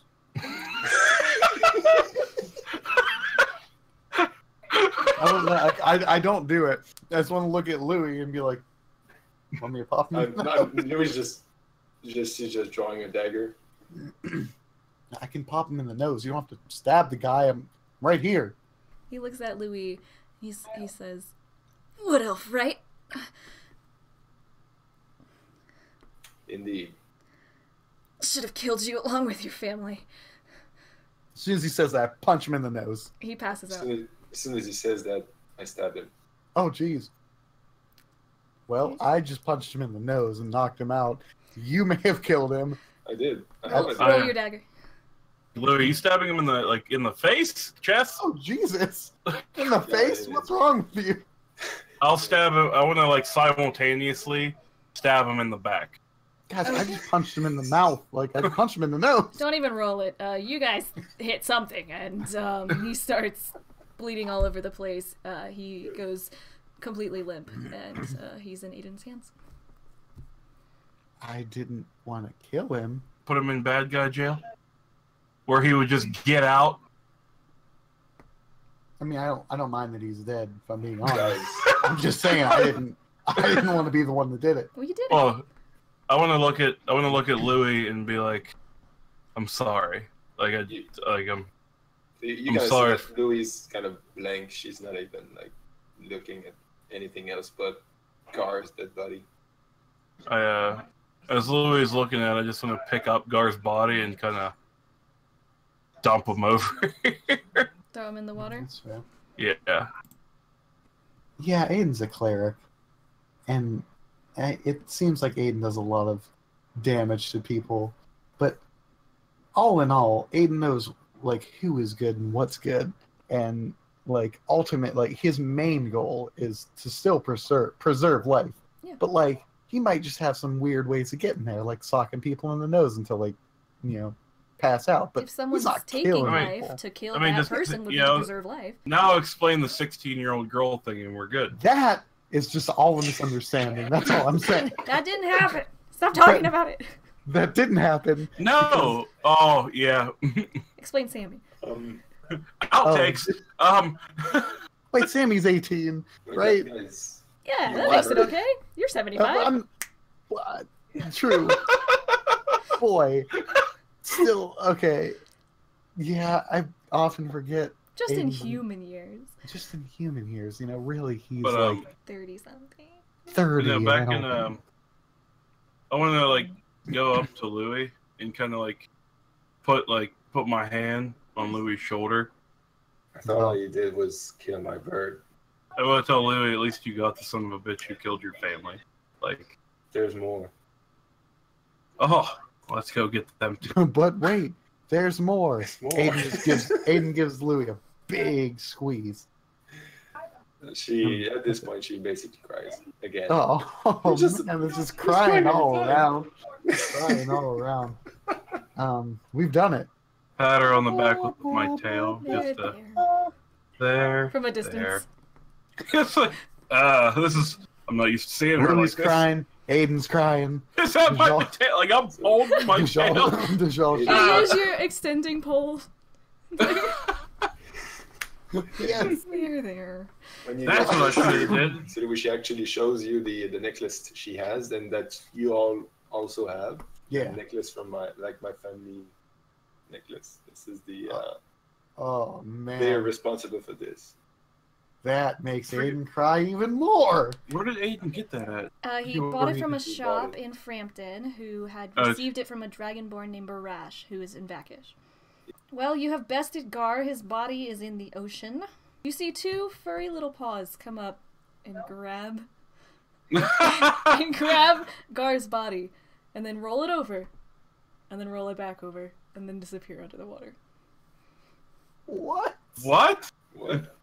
I don't do it. I just want to look at Louis and be like, want me to pop him in the nose? Louis he's just drawing a dagger. I can pop him in the nose. You don't have to stab the guy. I'm right here. He looks at Louis. He says, "Wood elf, right?" Indeed. Should have killed you along with your family. As soon as he says that, I punch him in the nose. He passes out. As soon as he says that, I stab him. Oh, jeez. Well, I just punched him in the nose and knocked him out. You may have killed him. I did. Roll your dagger. Louis, are you stabbing him in the face, chest? Oh, Jesus. In the face? What's wrong with you? I'll stab him. I want to simultaneously stab him in the back. Guys, I just punched him in the mouth. I punched him in the nose. Don't even roll it. You guys hit something, and he starts bleeding all over the place. He goes completely limp, and he's in Aiden's hands. I didn't want to kill him. Put him in bad guy jail? Where he would just get out? I mean, I don't mind that he's dead, if I'm being honest. I'm just saying I didn't want to be the one that did it. Well, you did it. Well, I want to look at Louis and be like, I'm sorry. I'm You guys sorry. see that Louis is kind of blank. She's not even looking at anything else but Gar's dead body. As Louis is looking at it, I just want to pick up Gar's body and kind of dump him over here. Throw him in the water. That's fair. Yeah. Yeah, Aiden's a cleric. And it seems like Aiden does a lot of damage to people. But all in all, Aiden knows, who is good and what's good. And, his main goal is to still preserve life. Yeah. But, he might just have some weird ways of getting there, like socking people in the nose until pass out. But if someone's he's not taking killing life, people. to kill that person would be to preserve life. Now explain the 16-year-old girl thing and we're good. That is just all a misunderstanding. That's all I'm saying. That didn't happen. Stop talking about it. That didn't happen. No. Oh, yeah. Explain Sammy. Outtakes. Wait, Sammy's 18, right? Yeah, that makes it okay. You're 75. What? True. Boy. Still, okay. Yeah, I often forget. Just in Aiden's human years. Just in human years, really, he's 30-something. 30. Back in, I want to go up to Louis and kind of put my hand on Louis' shoulder. I thought all you did was kill my bird. I want to tell Louis, at least you got the son of a bitch who killed your family. There's more. Oh, let's go get them too. But wait, there's more. More. Aiden gives Louis a big squeeze. At this point, she basically cries again. Oh, man, it's just crying all around. Crying all around. We've done it. Pat her on the back with my tail. Just there. From a distance. There. This is. I'm not used to seeing her Louis like crying. Aiden's crying. Is that my tail? I'm holding my tail. Dejal. Use your extending pole. Yes. There. That's what I should have did. So she actually shows you the necklace she has, and that you all also have. Yeah. A necklace from my family necklace. This is the. Oh man. They are responsible for this. That makes Aiden cry even more. Where did Aiden get that at? He bought it from a shop in Frampton who had received it from a dragonborn named Barash, who is in Vakish. Well, you have bested Gar. His body is in the ocean. You see two furry little paws come up and grab Gar's body, and then roll it over, and then roll it back over, and then disappear under the water. What? What? What?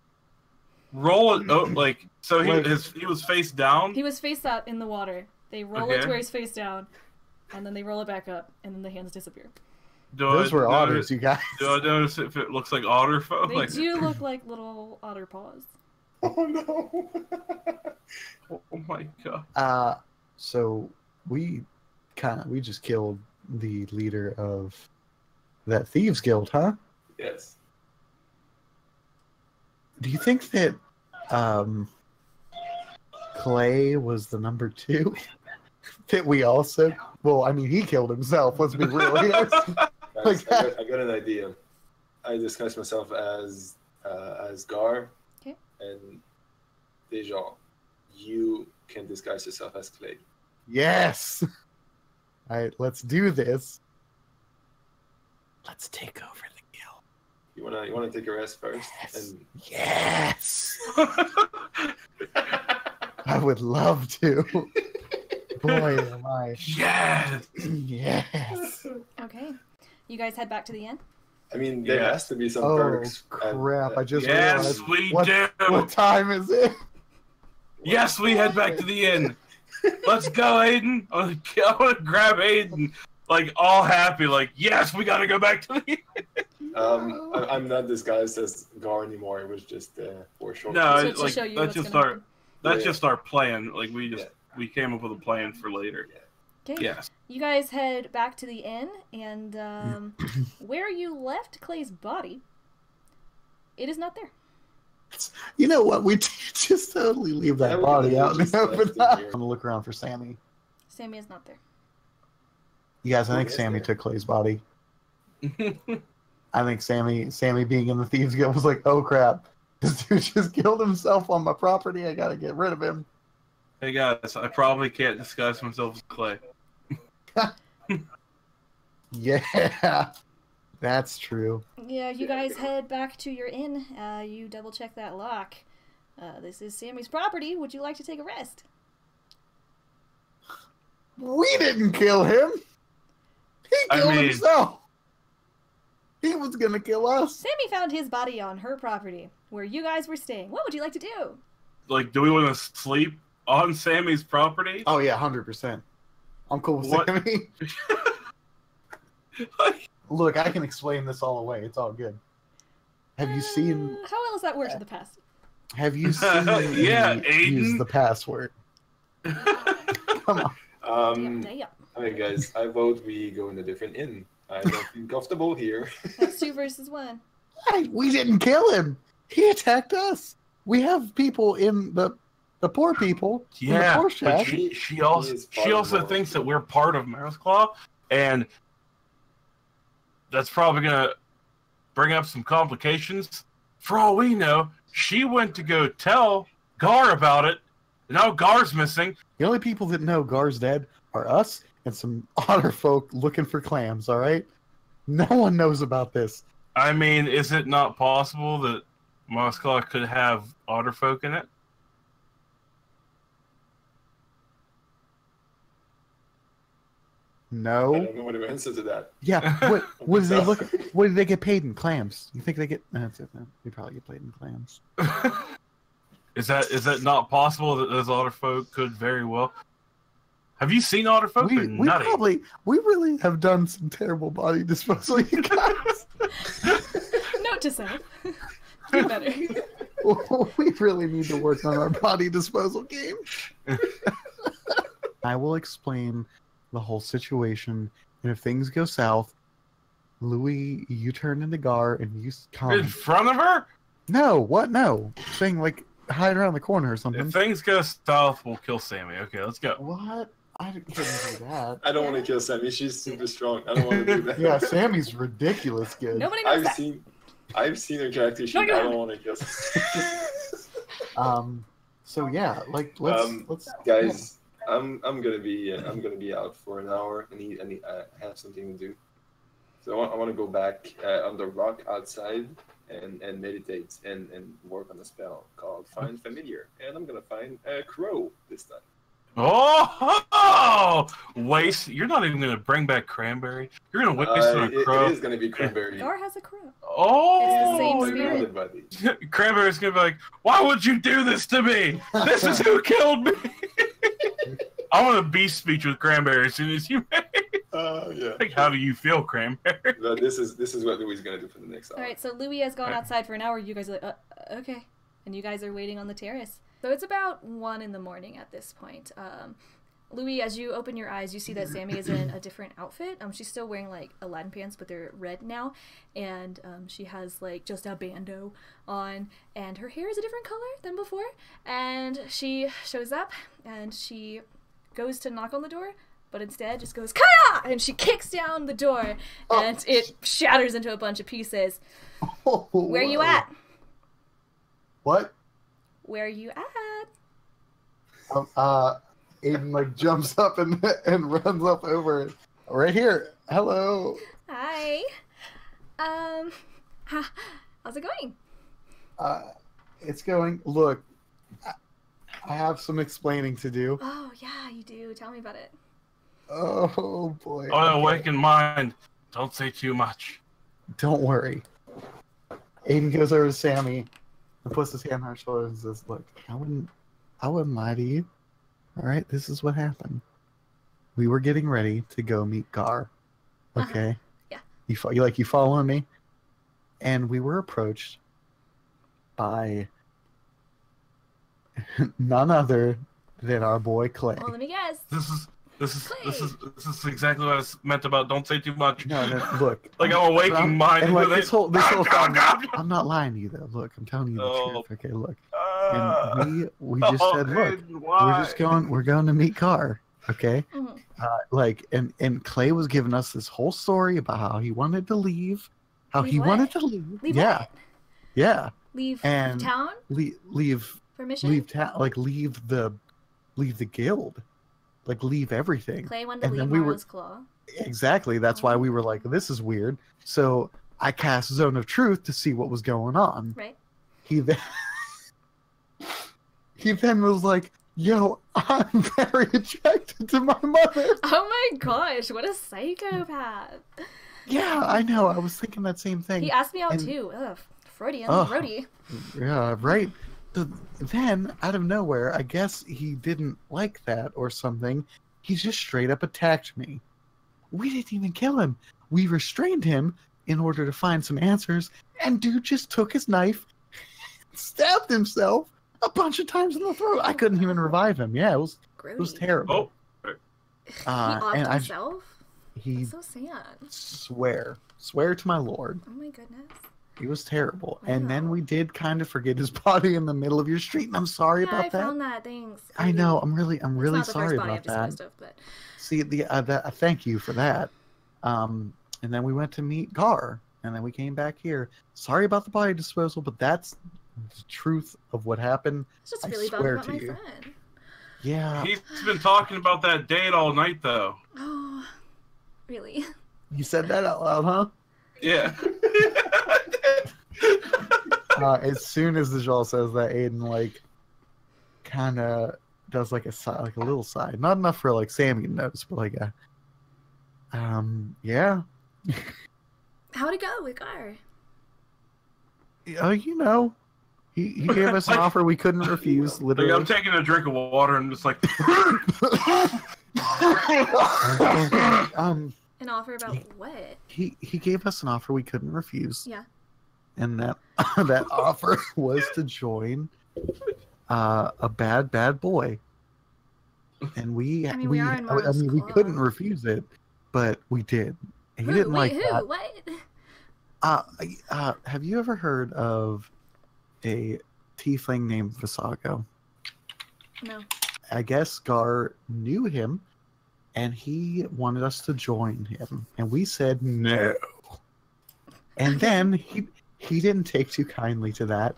Roll it. Oh, like so he was face down. He was face up in the water. They roll it Okay. to where he's face down, and then they roll it back up, and then the hands disappear. Those were otters, you guys. Do I notice if it looks like otter folk? They do look like little otter paws. Oh no. Oh my god. So we just killed the leader of that thieves guild, huh? Yes. Do you think that Clay was the number 2? That we also, well, I mean, he killed himself. Let's be real here. Guys, I got an idea. I disguise myself as Gar. Okay. And Deja, you can disguise yourself as Clay. Yes. All right, let's do this. Let's take over the guild. You wanna take a rest first? Yes. And Yes. I would love to. Boy, am I. Yes. Yes. Okay. You guys head back to the inn? I mean, there has to be some Oh, perks. crap. I just Yes, realized. we what, do. What time is it? Yes, we head back to the inn. Let's go, Aiden. I want to grab Aiden, like all happy, like yes, we got to go back to the inn. I'm not disguised as Gar anymore. It was just for a short. No, So period. to like show you that's what's just gonna our happen. that's Yeah. just our plan. Like we came up with a plan for later. Okay. Yes. You guys head back to the inn, and where you left Clay's body, it is not there. You know what? We just totally leave Yeah, that we body could've out in just the left open. it I'm here. gonna look around for Sammy. Sammy is not there. You guys, I Who think is Sammy there? took Clay's body. I think Sammy being in the Thieves Guild was like, oh crap, this dude just killed himself on my property. I gotta get rid of him. Hey guys, I probably can't disguise myself as Clay. Yeah, that's true. Yeah, you guys head back to your inn. You double check that lock. This is Sammy's property. Would you like to take a rest? We didn't kill him. He killed himself. He was gonna kill us. Sammy found his body on her property, where you guys were staying. What would you like to do? Like, do we want to sleep on Sammy's property? Oh yeah, 100%. I'm cool with What? Sammy. Like, Look, I can explain this all away. It's all good. Have you seen? How well has that worked in the past? Have you seen? Yeah, me Aiden. use the password. Come on. Damn. Alright, guys. I vote we go in a different inn. I don't feel comfortable here. That's 2 versus 1. Hey, we didn't kill him. He attacked us. We have people in the poor people. in the yeah, poor but shack. she also is part of Mouse thinks that Claw. we're part of Mouse Claw, and that's probably gonna bring up some complications. For all we know, she went to go tell Gar about it. And now Gar's missing. The only people that know Gar's dead are us and some otter folk looking for clams. All right. No one knows about this. I mean, is it not possible that Mouse Claw could have otter folk in it? I No. don't know what to answer to that. Yeah. What do they look? What do they get paid in clams? You think they get? No, that's it. No, they probably get paid in clams. Is that not possible that those otter folk could very well? Have you seen otter folk? They're We nutty. really have done some terrible body disposal, you guys. Note to self. Do better. We really need to work on our body disposal game. I will explain the whole situation, and if things go south, Louis, you turn into Gar and you come. In front of her? No, what? No, saying like hide around the corner or something. If things go south, we'll kill Sammy. Okay, let's go. What? I couldn't do that. I don't want to kill Sammy. She's super strong. I don't want to do that. Yeah, Sammy's ridiculous good. Nobody knows I've seen her character sheet. No, I you don't haven't. want to kill Sammy. So yeah, like let's Guys, I'm gonna be out for an hour. I have something to do. So I want to go back on the rock outside and meditate and work on a spell called Find Familiar. And I'm gonna find a crow this time. Oh, waste! You're not even gonna bring back cranberry. You're gonna waste it on a crow. It is gonna be cranberry. Gar has a crow. Oh, It's the same spirit. Buddy. Cranberry's gonna be like, "Why would you do this to me? This is who killed me." I want a beast speech with Cranberry as soon as you make. Yeah. Like, how do you feel, Cranberry? No, this is what Louis is gonna do for the next hour. All right, so Louis has gone outside for an hour. You guys are like, okay, and you guys are waiting on the terrace. So it's about 1 in the morning at this point. Louis, as you open your eyes, you see that Sammy is in a different outfit. She's still wearing like Aladdin pants, but they're red now, and she has like just a bandeau on, and her hair is a different color than before. And she shows up, and she goes to knock on the door, but instead just goes Kaya, and she kicks down the door, and it shatters into a bunch of pieces. Oh, Where you at? What? Where you at? Aiden like jumps up and runs up over it. Right here. Hello. Hi. How's it going? It's going. Look, I have some explaining to do. Oh yeah, you do. Tell me about it. Oh boy. Oh, no, awaken mind. Don't say too much. Don't worry. Aiden goes over to Sammy and puts his hand on her shoulder and says, "Look, I wouldn't lie to you. All right, this is what happened. We were getting ready to go meet Gar. Okay. Yeah. You following me? And we were approached by none other than our boy Clay. Well, let me guess. This is exactly what I meant about don't say too much. No, look. Like I'm a waking mind. And like with this it. whole time, God. I'm not lying to you though. Look, I'm telling you the Oh. truth. Okay, look. And we just said, look, why? we're going to meet Gar. Okay. Mhm. And Clay was giving us this whole story about how he wanted to leave, Leave what? wanted to leave. Leave yeah, what? yeah. Leave And town Leave for mission. leave town. Like leave the guild. Like leave everything. Clay wanted to and leave then we were- Morrow's Claw. Exactly. That's why we were like, this is weird. So I cast Zone of Truth to see what was going on. Right. He then was like, yo, I'm very attracted to my mother. Oh my gosh, what a psychopath. Yeah, I know. I was thinking that same thing. He asked me out And- too. Ugh, Freudian. Ugh. Brody. Yeah, right. So then, out of nowhere, I guess he didn't like that or something. He just straight up attacked me. We didn't even kill him. We restrained him in order to find some answers, and dude just took his knife, stabbed himself a bunch of times in the throat. I couldn't even revive him. Yeah, it was Grody. terrible. Oh, He and offed I- himself? He That's so sad. swear to my lord. Oh my goodness. It was terrible. And then Wow. we did kind of forget his body in the middle of your street, and I'm sorry Yeah, about I that. found that. Thanks. I know. I'm really It's not the sorry first body about I've that. disposed of, but See, thank you for that. And then we went to meet Gar, and then we came back here. Sorry about the body disposal, but that's the truth of what happened. it's just I really bummed swear about to my you. friend. Yeah, he's been talking about that date all night, though. Oh, really? you said that out loud, huh? Yeah. As soon as the Jal says that, Aiden like kind of does like a sigh, like a little sigh, not enough for like Sammy to notice, but like a yeah. How'd it go with Gar? Oh, you know, he gave us an offer we couldn't refuse. Like, Literally, I'm taking a drink of water and just like, An offer about what? he gave us an offer we couldn't refuse. Yeah. And that that offer was to join a bad boy. And we I mean, we are in Morrow's we Claw. couldn't refuse it, but we did. And he didn't like Wait, that. who? What? Have you ever heard of a tiefling named Visago? No. I guess Gar knew him, and he wanted us to join him, and we said no. And then he didn't take too kindly to that,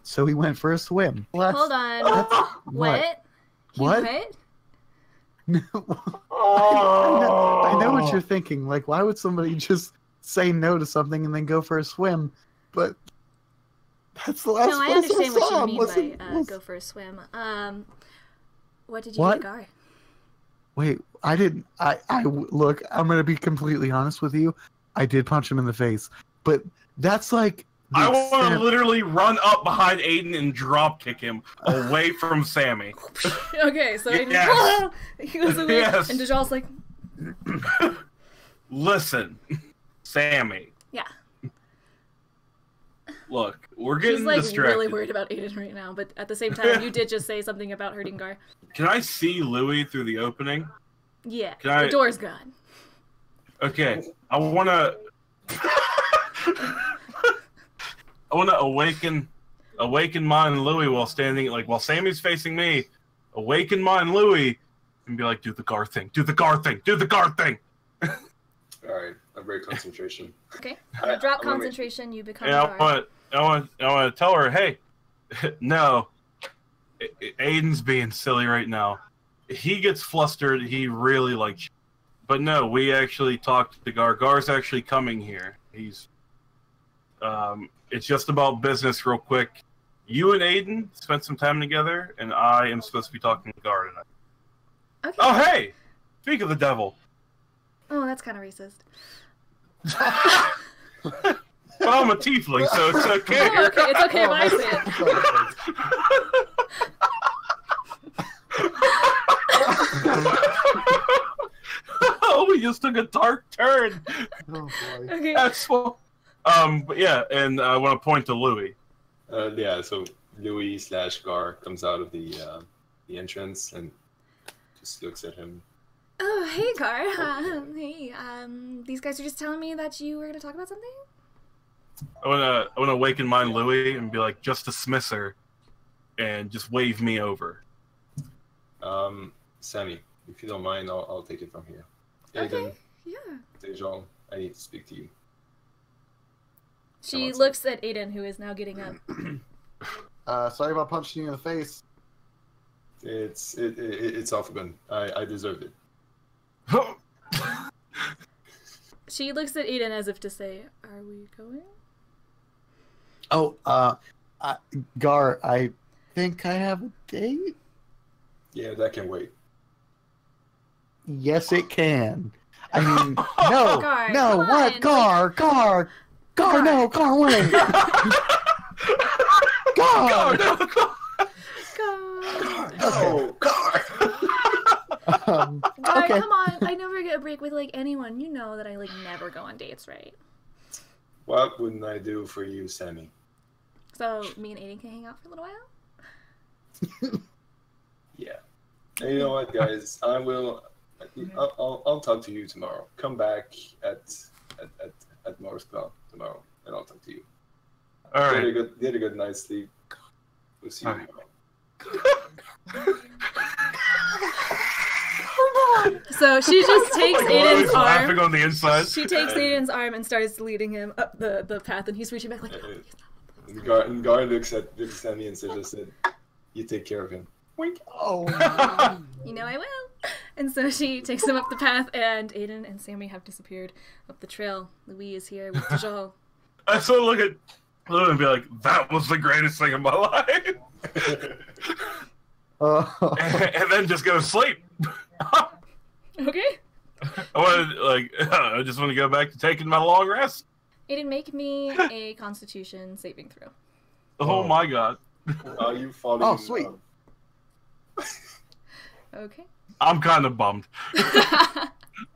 so he went for a swim. Well, Hold on. What? He What? what? I know what you're thinking. Like, why would somebody just say no to something and then go for a swim? but that's the last No, I place understand saw what you him. mean Wasn't- by was- go for a swim. What did you What? do to Gar? Wait, I didn't. Look. I'm gonna be completely honest with you. I did punch him in the face, but that's like. the I want to extent- literally run up behind Aiden and drop kick him away from Sammy. Okay, so Yes. he goes away, Yes. and Dajal's like, Listen, Sammy. yeah. Look, we're getting She's like distracted. really worried about Aiden right now, but at the same time, you did just say something about hurting Gar. Can I see Louis through the opening? Yeah, Can I- the door's gone. Okay, I wanna awaken mine Louis while Sammy's facing me, awaken mine Louis, and be like, do the Gar thing, do the Gar thing, do the Gar thing. All right, I break concentration. Okay, I- you drop I wanna make- concentration, you become And Gar. I want to tell her, hey, no, Aiden's being silly right now. He gets flustered. He really likes you. But no, we actually talked to Gar. Gar's actually coming here. He's, it's just about business real quick. You and Aiden spent some time together, and I am supposed to be talking to Gar tonight. Okay. Oh, hey! Speak of the devil. Oh, that's kind of racist. But I'm a tiefling, so it's okay. Oh, okay, it's okay if I say it. Oh, we just took a dark turn. Oh boy. Okay. That's what. But yeah, and I want to point to Louis. Yeah, so Louis/Gar comes out of the entrance and just looks at him. Oh, hey, Gar. Hey, these guys are just telling me that you were going to talk about something? I wanna awaken mine Louis and be like, just dismiss her, and just wave me over. Sammy, if you don't mind, I'll take it from here. Okay, Aiden, yeah. Tejal, I need to speak to you. She on, looks at Aiden, who is now getting up. Sorry about punching you in the face. It's awful good. I deserved it. She looks at Aiden as if to say, are we going? Oh, Gar, I think I have a date. Yeah, that can wait. Yes, it can. I mean, no, Gar, no, come what? on, Gar, no, Gar, wait. Gar, no. Gar. No, Gar! Gar, okay. come on. I never get a break with, like, anyone. You know that I, like, never go on dates, right? What wouldn't I do for you, Sammy? So, me and Aiden can hang out for a little while? Yeah. And you know what, guys? I'll talk to you tomorrow. Come back at Morris Club tomorrow, and I'll talk to you. All Get right. a good night's sleep. We'll see you All right. tomorrow. So she just takes Aiden's Louis laughing arm. on the inside. She takes Aiden's arm and starts leading him up the path, and he's reaching back like, And Gar looks at me and says, "You take care of him." Wink. Oh, you know I will. And so she takes him up the path, and Aiden and Sammy have disappeared up the trail. Louis is here with Dejal. I sort of look at Louis and be like, that was the greatest thing in my life. And then just go to sleep. Okay. I just want to go back to taking my long rest. Aiden, make me a Constitution saving throw. Oh my god. Are you falling? Oh, in sweet. love? Okay. I'm kind of bummed.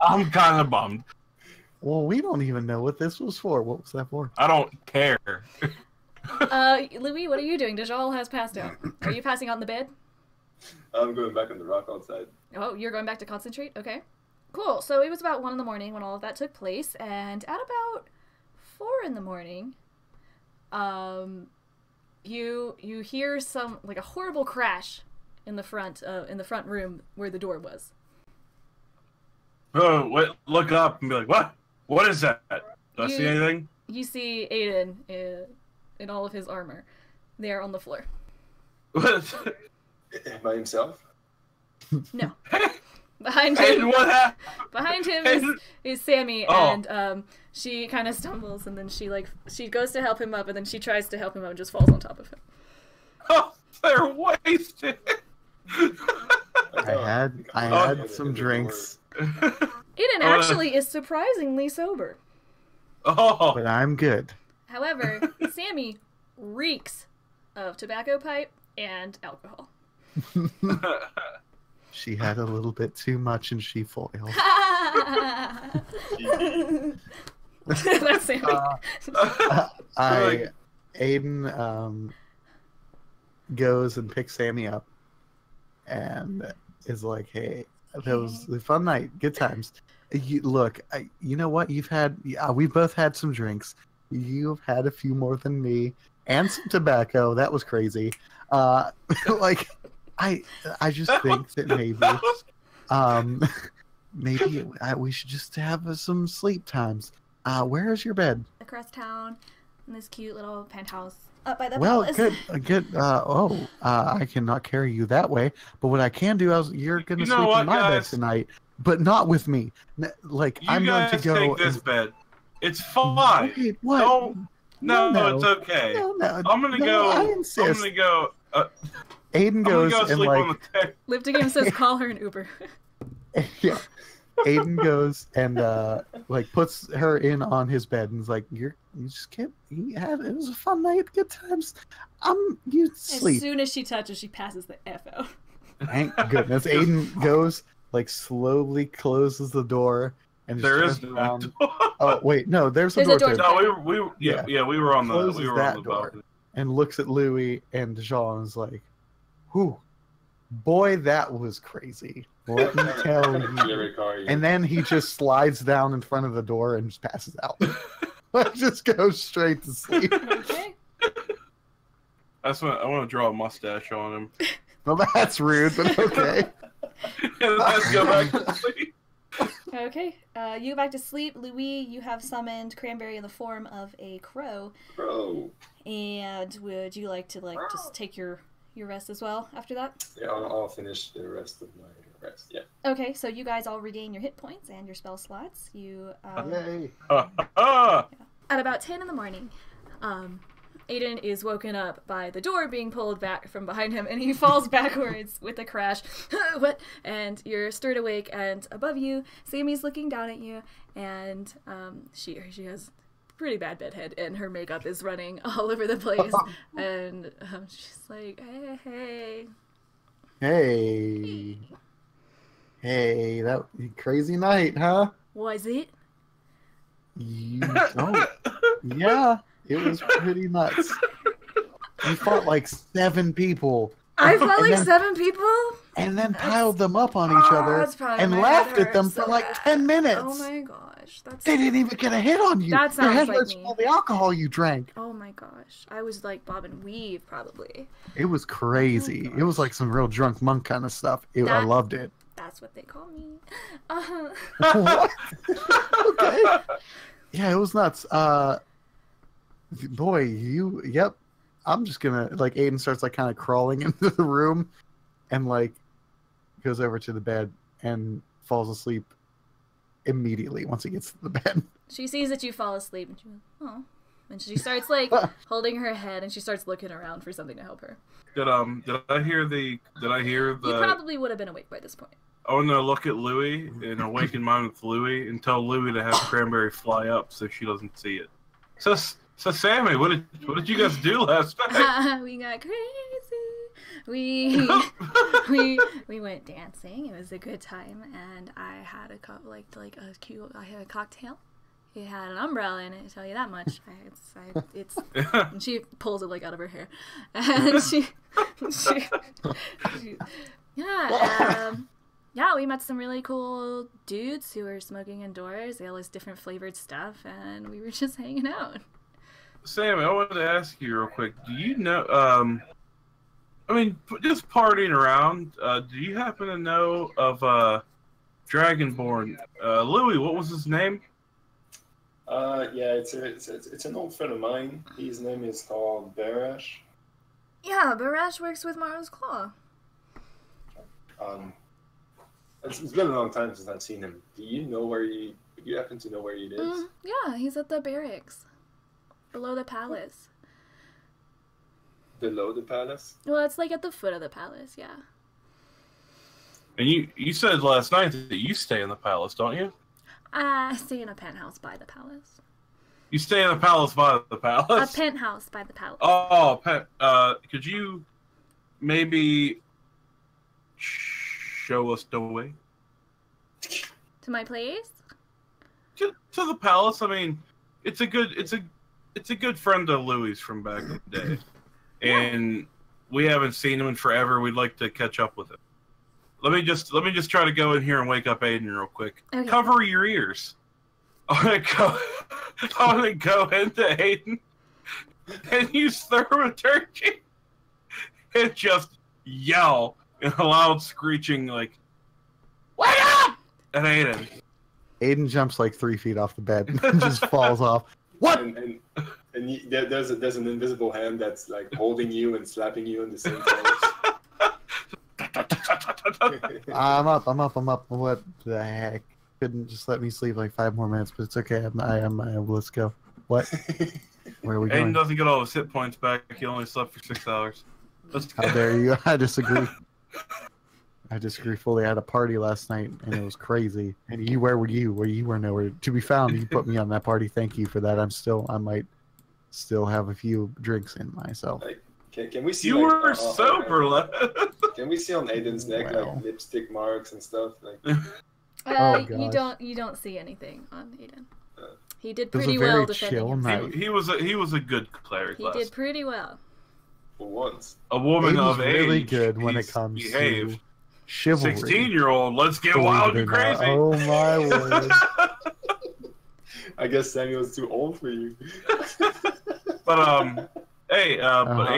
I'm kind of bummed. well, we don't even know what this was for. What was that for? I don't care. Louis, what are you doing? Dejal has passed out. Are you passing out in the bed? I'm going back on the rock outside. Oh, you're going back to concentrate? Okay. Cool. So it was about 1 a.m. when all of that took place, and at about 4 a.m, you hear some, like, a horrible crash in the front room where the door was. Oh, wait, look up and be like, what? What is that? Do I see anything? You see Aiden in all of his armor there on the floor. What? By himself? No. Behind Aiden, him, what happened? behind him Aiden. is Sammy, Oh. and she kind of stumbles, and then she goes to help him up, and then she tries to help him up and just falls on top of him. Oh, they're wasted. I had some drinks, Eden actually is surprisingly sober. Oh, but I'm good. However, Sammy reeks of tobacco pipe and alcohol. She had a little bit too much and she foiled. That's Sammy. Aiden goes and picks Sammy up and is like, "Hey, that was a fun night, good times. Look, you know what? We both had some drinks. You've had a few more than me, and some tobacco. That was crazy. Like, I just think that maybe we should just have some sleep times. Where is your bed? Across town, in this cute little penthouse up by the Well, palace. good. I cannot carry you that way. But what I can do is you're going to You know sleep what, in my bed guys? tonight, but not with me. Like, you I'm going guys to go. take this bed. It's fine. Okay, what? Don't. No, it's okay. No, I'm gonna go. I I'm insist. gonna go. Aiden I'm gonna goes go and sleep like, on the tech. Live to Game says call her an Uber. yeah. Aiden goes and like puts her in on his bed and is like, you just can't. It was a fun night, good times. You sleep. As soon as she touches, she passes the F out. Thank goodness. Aiden goes, like, slowly closes the door and just There is turns no around. door. Oh wait, no, there's There's a a door. door. too. No, Yeah. we were on the Closes we were that on the door. balcony. And looks at Louis and Jean and is like, "Whew, boy, that was crazy. Let me tell you." And then he just slides down in front of the door and just passes out. Just goes straight to sleep. Okay. Oh. I want to draw a mustache on him. Well, that's rude, but okay. And let's go back to sleep. Okay. You go back to sleep. Louis, you have summoned Cranberry in the form of a crow. Bro. And would you like to just take your rest as well after that? Yeah, I'll finish the rest of my rest. Yeah. Okay, so you guys all regain your hit points and your spell slots. You Yay. at about 10 in the morning, Aiden is woken up by the door being pulled back from behind him, and he falls backwards with a crash. What? And you're stirred awake, and above you, Sammy's looking down at you, and she has pretty bad bedhead, and her makeup is running all over the place, and she's like, Hey, that crazy night, huh? Was it? You don't. Yeah, it was pretty nuts. You fought like 7 people. I felt like then- 7 people? And then piled them up on each other that's probably and my laughed head at them hurts for so like bad. 10 minutes. Oh my gosh, that's... They didn't even get a hit on you. That Your sounds head like hurts me. from all the alcohol you drank. Oh my gosh, I was like bob and weave probably. It was crazy. Oh It was like some real drunk monk kind of stuff. I That- loved it. That's what they call me. What? Okay. Yeah, it was nuts. Boy, yep. I'm just gonna, like, Aiden starts like kind of crawling into the room and like goes over to the bed and falls asleep immediately once he gets to the bed. She sees that you fall asleep and she goes, oh. And she starts like holding her head and she starts looking around for something to help her. Did I hear the? You probably would have been awake by this point. I want to look at Louis and awaken mine with Louis and tell Louis to have Cranberry fly up so she doesn't see it. So Sammy, what did you guys do last night? We got crazy. We went dancing. It was a good time, and I had a I had a cocktail. It had an umbrella in it. I tell you that much. It's and she pulls it like out of her hair, and she yeah, we met some really cool dudes who were smoking indoors. They had all this different flavored stuff, and we were just hanging out. Sammy, I wanted to ask you real quick. Do you know? I mean, just partying around. Do you happen to know of Dragonborn? Louis, what was his name? Yeah, it's an old friend of mine. His name is called Barash. Yeah, Barash works with Marl's Claw. It's been a long time since I've seen him. Do you happen to know where he is? Yeah, he's at the barracks. Below the palace. Below the palace? Well, it's like at the foot of the palace, yeah. And you said last night that you stay in the palace, don't you? I stay in a penthouse by the palace. You stay in the palace by the palace? A penthouse by the palace. Oh, could you maybe show us the way? To my place? To the palace. I mean, it's a good friend of Louis from back in the day. And we haven't seen him in forever. We'd like to catch up with him. Let me just try to go in here and wake up Aiden real quick. Okay. Cover your ears. I'm gonna go into Aiden and use thaumaturgy and just yell in a loud screeching like, "Wake up!" at Aiden. Aiden jumps like 3 feet off the bed and just falls off. What? And there's an invisible hand that's like holding you and slapping you in the same time. I'm up. What the heck? Couldn't just let me sleep like 5 more minutes, but it's okay. Let's go. What? Where are we going? Aiden doesn't get all his hit points back. He only slept for 6 hours. How dare you? I disagree. I disagree fully. I had a party last night and it was crazy. And where were you? You were nowhere to be found. You put me on that party. Thank you for that. I might still have a few drinks in myself. Like, can we see? You were sober. Can we see on Aiden's neck Well. like lipstick marks and stuff? Like, Oh, gosh. You don't see anything on Aiden. He did It was pretty a well very defending chill himself. night. he was a good cleric. He did pretty well. for once. A woman Aiden's of age. really good when it He's comes behaved. to chivalry. 16-year-old. Let's get Believe wild it and or not. crazy. Oh my word. I guess Samuel's too old for you. But hey, but Uh-huh.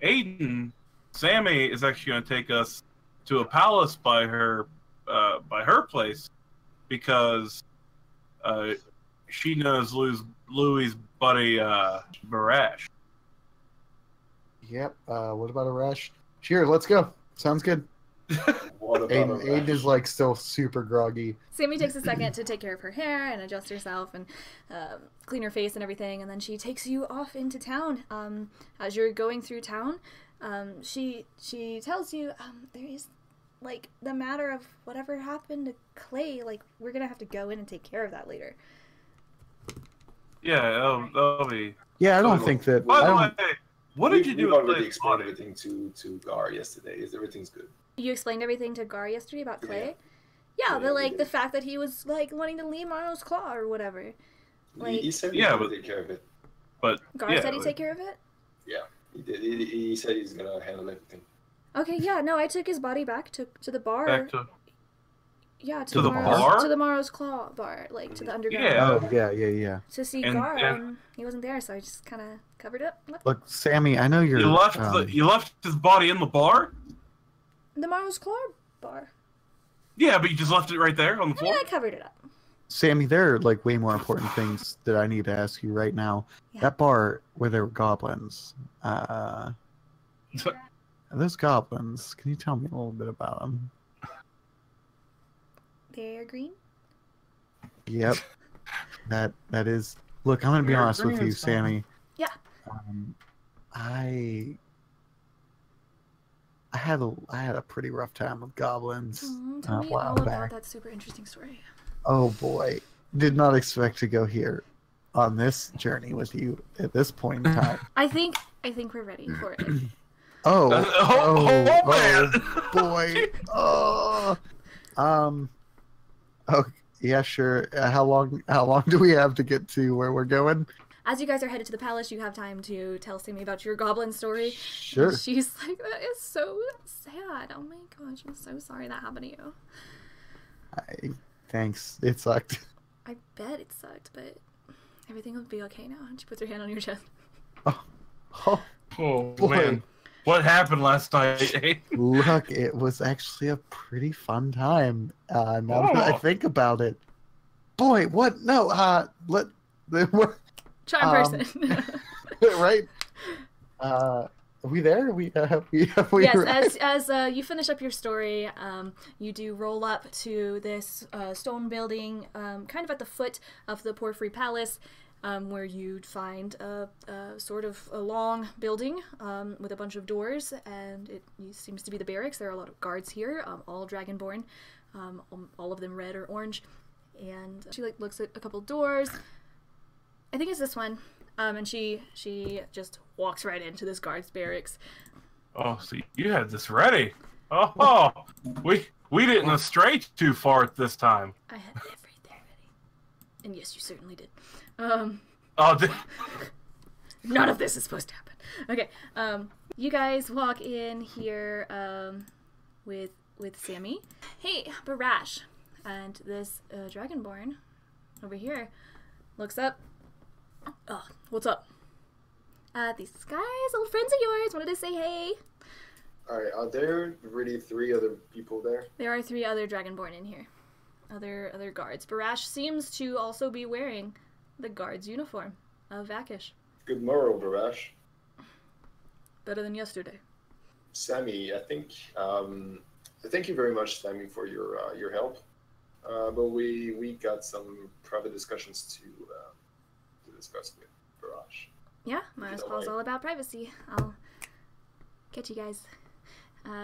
Aiden, Sammy is actually going to take us to a palace by her place because she knows Louis' buddy Barash. Yep. What about a rush? Sure, let's go. Sounds good. What about Aiden is like still super groggy. Sammy takes a second to take care of her hair and adjust herself and clean her face and everything, and then she takes you off into town. As you're going through town, she tells you there is like the matter of whatever happened to Clay. Like we're gonna have to go in and take care of that later. Yeah, that'll be. Yeah, I don't think that. By I the way, don't, what did you do We've with already Clay's explained body? everything to Gar yesterday. Everything's good. You explained everything to Gar yesterday about Clay. Yeah, Yeah, the we like did. the fact that he was like wanting to leave Mario's claw or whatever. Like He said Yeah, he's but- gonna take care of it. But Gar yeah, said he'd take care of it. Yeah, he did. He said he's gonna handle everything. Okay, yeah, no, I took his body back to the bar. back to Yeah, To the Morrow's, bar? To the Morrow's Claw bar, like to the underground. Yeah. oh, yeah. To see And- Gar, and- he wasn't there, so I just kind of covered up. Look, Sammy, I know you're. you left you left his body in the bar. The Morrow's Claw bar. Yeah, but you just left it right there on the I mean, floor. I covered it up. Sammy, there are like way more important things that I need to ask you right now. Yeah. That bar where there were goblins. Those goblins. Can you tell me a little bit about them? They are green. Yep. that is. Look, I'm gonna be They're honest with green, you, Sammy. Sammy. Yeah. I had a pretty rough time with goblins Tell a me while all back. about that super interesting story. Oh boy, did not expect to go here on this journey with you at this point in time. I think we're ready for it. Oh, man. boy. Oh, oh, yeah, sure. How long do we have to get to where we're going? As you guys are headed to the palace, you have time to tell Sammy about your goblin story. Sure. And she's like, that is so sad. Oh my gosh, I'm so sorry that happened to you. Thanks. It sucked. I bet it sucked, but everything will be okay now. And she puts her hand on your chest. Oh, Oh Boy. man, what happened last night? look, it was actually a pretty fun time. Now that I Oh. think about it. Boy, what? No, what? Charm Um, person. right? Are we there? Yes, as you finish up your story, you do roll up to this stone building, kind of at the foot of the Porphyry Palace, where you'd find a sort of a long building with a bunch of doors, and it seems to be the barracks. There are a lot of guards here, all dragonborn, all of them red or orange. And she looks at a couple doors. I think it's this one. And she just walks right into this guard's barracks. Oh, so you had this ready. Oh, we didn't stray too far at this time. I had everything ready. And yes, you certainly did. None of this is supposed to happen. Okay, you guys walk in here with Sammy. Hey, Barash. And this dragonborn over here looks up. Oh, what's up? These guys, old friends of yours, wanted to say hey. Alright, are there really 3 other people there? There are 3 other dragonborn in here. Other guards. Barash seems to also be wearing the guard's uniform of Vakish. Good morrow, Barash. Better than yesterday. Sammy, I think thank you very much, Sammy, for your help. But we got some private discussions to discuss with Barash. Yeah, Mara's Paul's all about privacy. I'll catch you guys.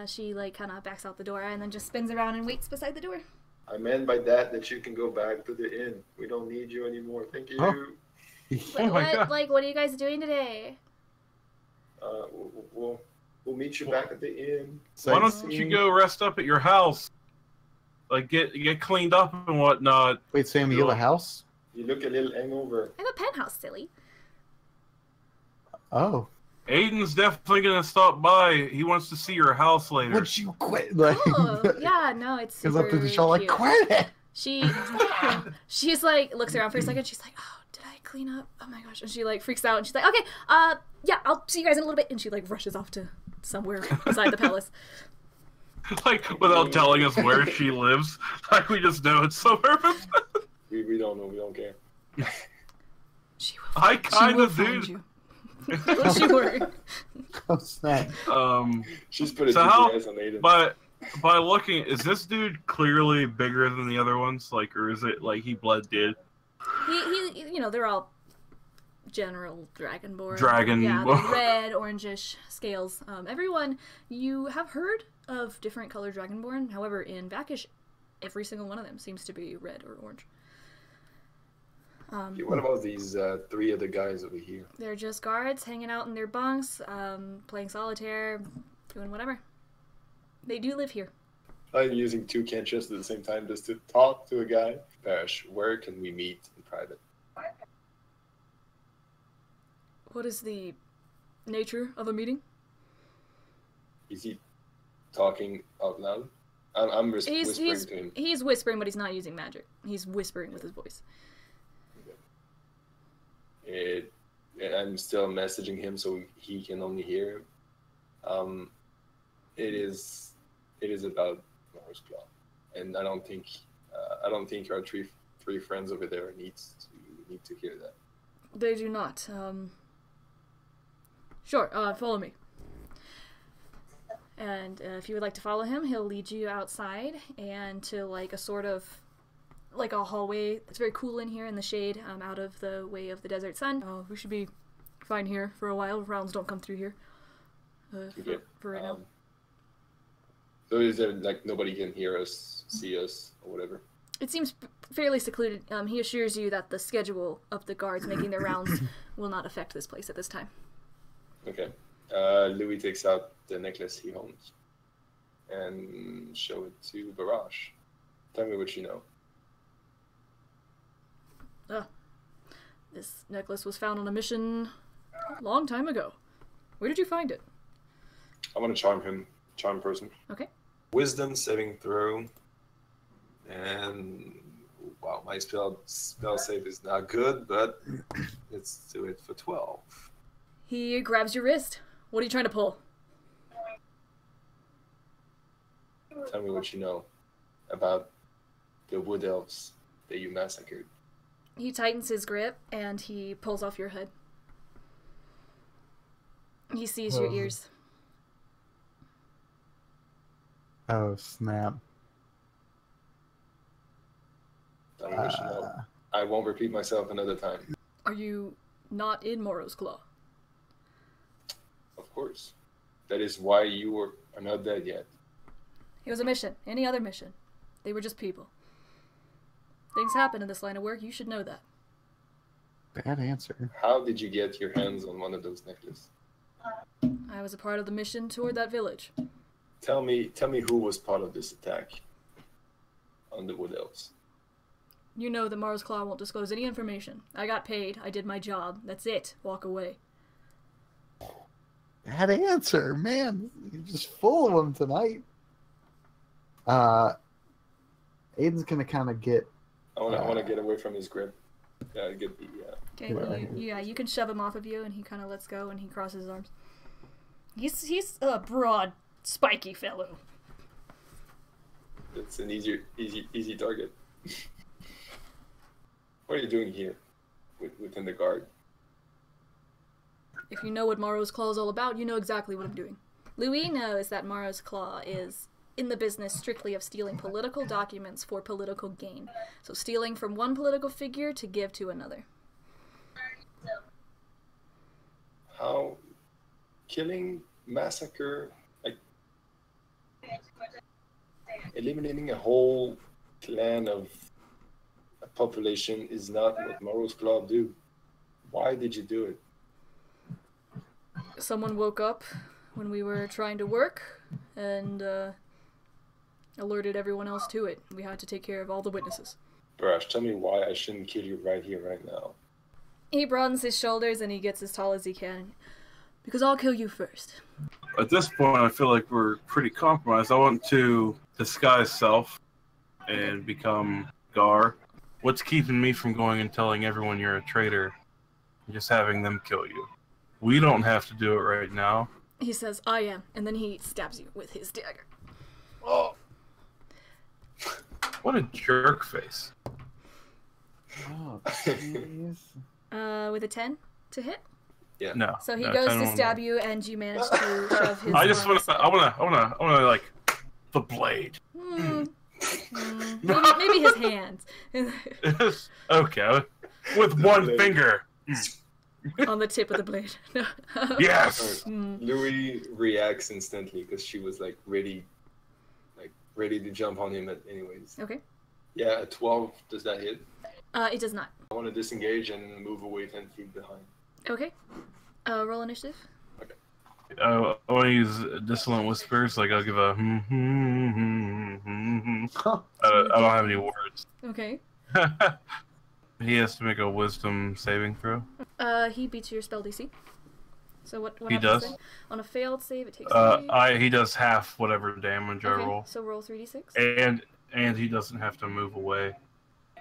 She kind of backs out the door and then just spins around and waits beside the door. I meant by that you can go back to the inn. We don't need you anymore. Thank you. Oh. Wait, what are you guys doing today? We'll meet you back at the inn. Why don't you go rest up at your house? Like get cleaned up and whatnot. Wait, Sam, you have a house? You look a little hangover. I have a penthouse, silly. Oh. Aiden's definitely gonna stop by. He wants to see your house later. Would you quit? Oh, yeah, no, it's super Because up to the show, like, cute. quit it! She's looks around for a second, she's like, oh, did I clean up? Oh my gosh. And she freaks out and she's like, okay, yeah, I'll see you guys in a little bit. And she rushes off to somewhere beside the palace. Without telling us where she lives. We just know it's somewhere. We don't know, we don't care. I kind of do. You. Don't you worry. Oh, snap. She's put a so GPS on Aiden. By looking, is this dude clearly bigger than the other ones? Or is it he bled dead? He they're all general dragonborn. Yeah, the red, orangish scales. Everyone, you have heard of different colored dragonborn. However, in Vakish, every single one of them seems to be red or orange. What about these 3 other guys over here? They're just guards hanging out in their bunks, playing solitaire, doing whatever. They do live here. I'm using 2 cantrips at the same time just to talk to a guy. Bash, where can we meet in private? What is the nature of a meeting? Is he talking out loud? I'm whispering to him. He's whispering, but he's not using magic. He's whispering with his voice. I'm still messaging him so he can only hear him. It is about Mars Claw, and I don't think our three friends over there need to hear that. They do not. Sure. Follow me. And if you would like to follow him, he'll lead you outside and to a sort of a hallway. It's very cool in here in the shade, out of the way of the desert sun. Oh, we should be fine here for a while. Rounds don't come through here. For right now. So is there nobody can hear us, see us, or whatever? It seems fairly secluded. He assures you that the schedule of the guards making their rounds will not affect this place at this time. Okay. Louis takes out the necklace he owns and show it to Barash. Tell me what you know. This necklace was found on a mission a long time ago. Where did you find it? I want to charm him. Charm person. Okay. Wisdom saving throw. And wow, my spell save is not good, but let's do it for 12. He grabs your wrist. What are you trying to pull? Tell me what you know about the wood elves that you massacred. He tightens his grip and he pulls off your hood. He sees your ears. Oh, snap. I wish no. I won't repeat myself another time. Are you not in Morrow's Claw? Of course. That is why you are not dead yet. It was a mission. Any other mission. They were just people. Things happen in this line of work. You should know that. Bad answer. How did you get your hands on one of those necklaces? I was a part of the mission toward that village. Tell me who was part of this attack on the Wood Elves. You know that Morrow's Claw won't disclose any information. I got paid. I did my job. That's it. Walk away. Bad answer, man. You're just full of them tonight. Aiden's gonna kind of get. I want to get away from his grip. Get the. Okay, you can shove him off of you, and he kind of lets go, and he crosses his arms. He's a broad, spiky fellow. It's an easy target. What are you doing here, within the guard? If you know what Morrow's Claw is all about, you know exactly what I'm doing. Louis knows that Morrow's Claw is in the business strictly of stealing political documents for political gain. So stealing from one political figure to give to another. How killing, massacre, like eliminating a whole clan of a population is not what Morrow's Claw do. Why did you do it? Someone woke up when we were trying to work and alerted everyone else to it. We had to take care of all the witnesses. Brash, tell me why I shouldn't kill you right here, right now. He broadens his shoulders and he gets as tall as he can. Because I'll kill you first. At this point, I feel like we're pretty compromised. I want to disguise self and become Gar. What's keeping me from going and telling everyone you're a traitor and just having them kill you? We don't have to do it right now. He says, I am. And then he stabs you with his dagger. Oh. What a jerk face. Oh, jeez. With a 10 to hit? Yeah. No. So he goes to stab you, and you manage to shove his. I just want to. I want to like the blade. Maybe his hands. Okay, with one finger. On the tip of the blade. No. Yes. Louis reacts instantly because she was ready to jump on him anyways. Okay. Yeah, a 12. Does that hit? It does not. I want to disengage and move away 10 feet behind. Okay. Roll initiative. Okay. I want to use dissonant whispers. Like I'll give a. I don't have any words. Okay. He has to make a wisdom saving throw. He beats your spell DC. So what He happens does. then? On a failed save, it takes. He does half whatever damage I roll. So roll 3d6. And he doesn't have to move away.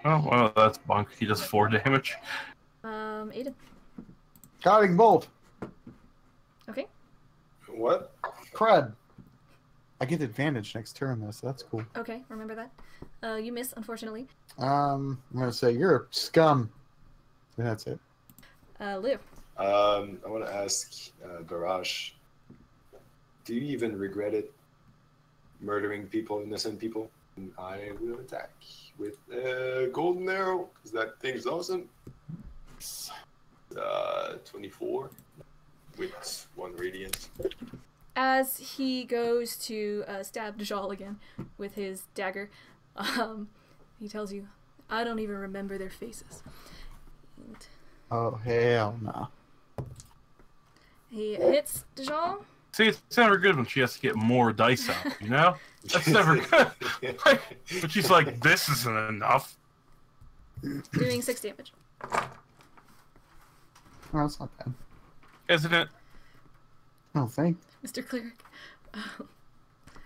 Oh well, that's bunk. He does 4 damage. Aiden. Guiding bolt. Okay. What? Crud. I get advantage next turn though, so that's cool. Okay, remember that. You miss, unfortunately. I'm gonna say you're a scum. And that's it. Liv. I want to ask Barash, do you even regret it? Murdering people, innocent people? And I will attack with a golden arrow, because that thing's awesome. 24 with 1 radiant. As he goes to stab Dajal again with his dagger, he tells you, I don't even remember their faces. And Oh hell no. he hits Dajal. See, it's never good when she has to get more dice out, you know? That's never good. But she's like, this isn't enough. Doing 6 damage. Oh, that's not bad. Isn't it, Oh, thank. Mr. Cleric.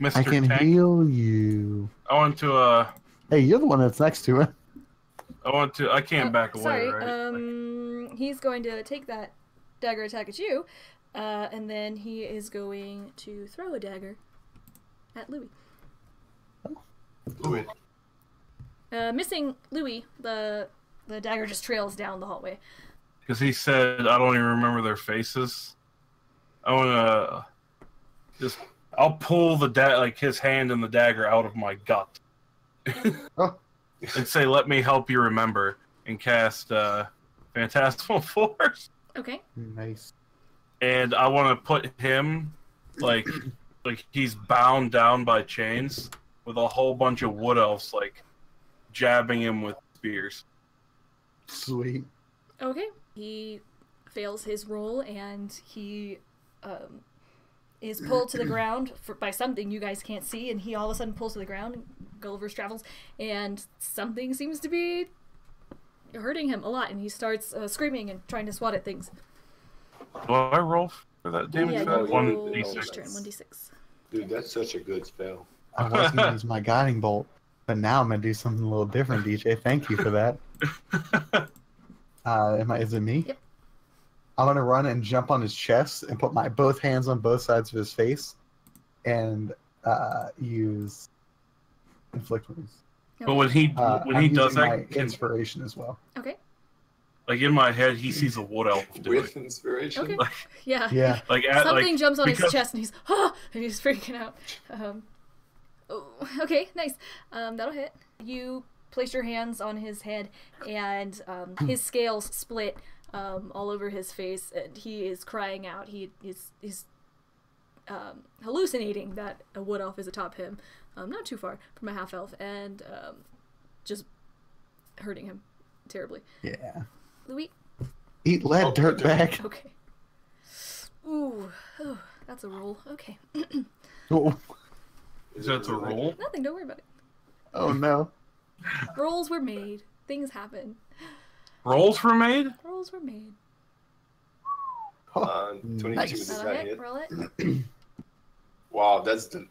Mr. I can Tank? heal you. I want to, Hey, you're the one that's next to it. I can't back away, Sorry, right? he's going to take that dagger attack at you, and then he is going to throw a dagger at Louis. Louis. Missing Louis, the dagger just trails down the hallway. Because he said, I don't even remember their faces. I wanna just. I'll pull the his hand and the dagger out of my gut. Oh. And say, "Let me help you remember," and cast Phantasmal Force. Okay. Nice. And I want to put him like he's bound down by chains with a whole bunch of wood elves like jabbing him with spears. Sweet. Okay. He fails his roll and he is pulled to the ground by something you guys can't see, and he all of a sudden pulls to the ground. Gulliver's travels, and something seems to be hurting him a lot, and he starts screaming and trying to swat at things. Do I roll for that damage? Yeah, For you that? roll 1d6. each turn, 1d6. Dude, that's such a good spell. I was going to use my guiding bolt, but now I'm going to do something a little different, DJ. Thank you for that. Is it me? Yep. I'm going to run and jump on his chest and put my both hands on both sides of his face and use inflict wounds. But when he I'm does using that, my inspiration as well. Okay. like in my head, he sees a wood elf do With it. inspiration. Okay. Like, Yeah. Yeah. like Something jumps on his because- chest and he's and he's freaking out. Oh, okay, nice. That'll hit. You place your hands on his head, and his scales split all over his face, and he is crying out. He's hallucinating that a wood elf is atop him, not too far from a half elf, and just hurting him terribly. Yeah. Louis. Eat lead, dirtbag. Okay. Ooh, that's a roll. Okay. Oh, Is that a roll? Nothing. Don't worry about it. oh no. Rolls were made. Things happen. Rolls were made? Rolls were made. 22 Nice. does That'll not hit. hit. Roll it. Wow, that's the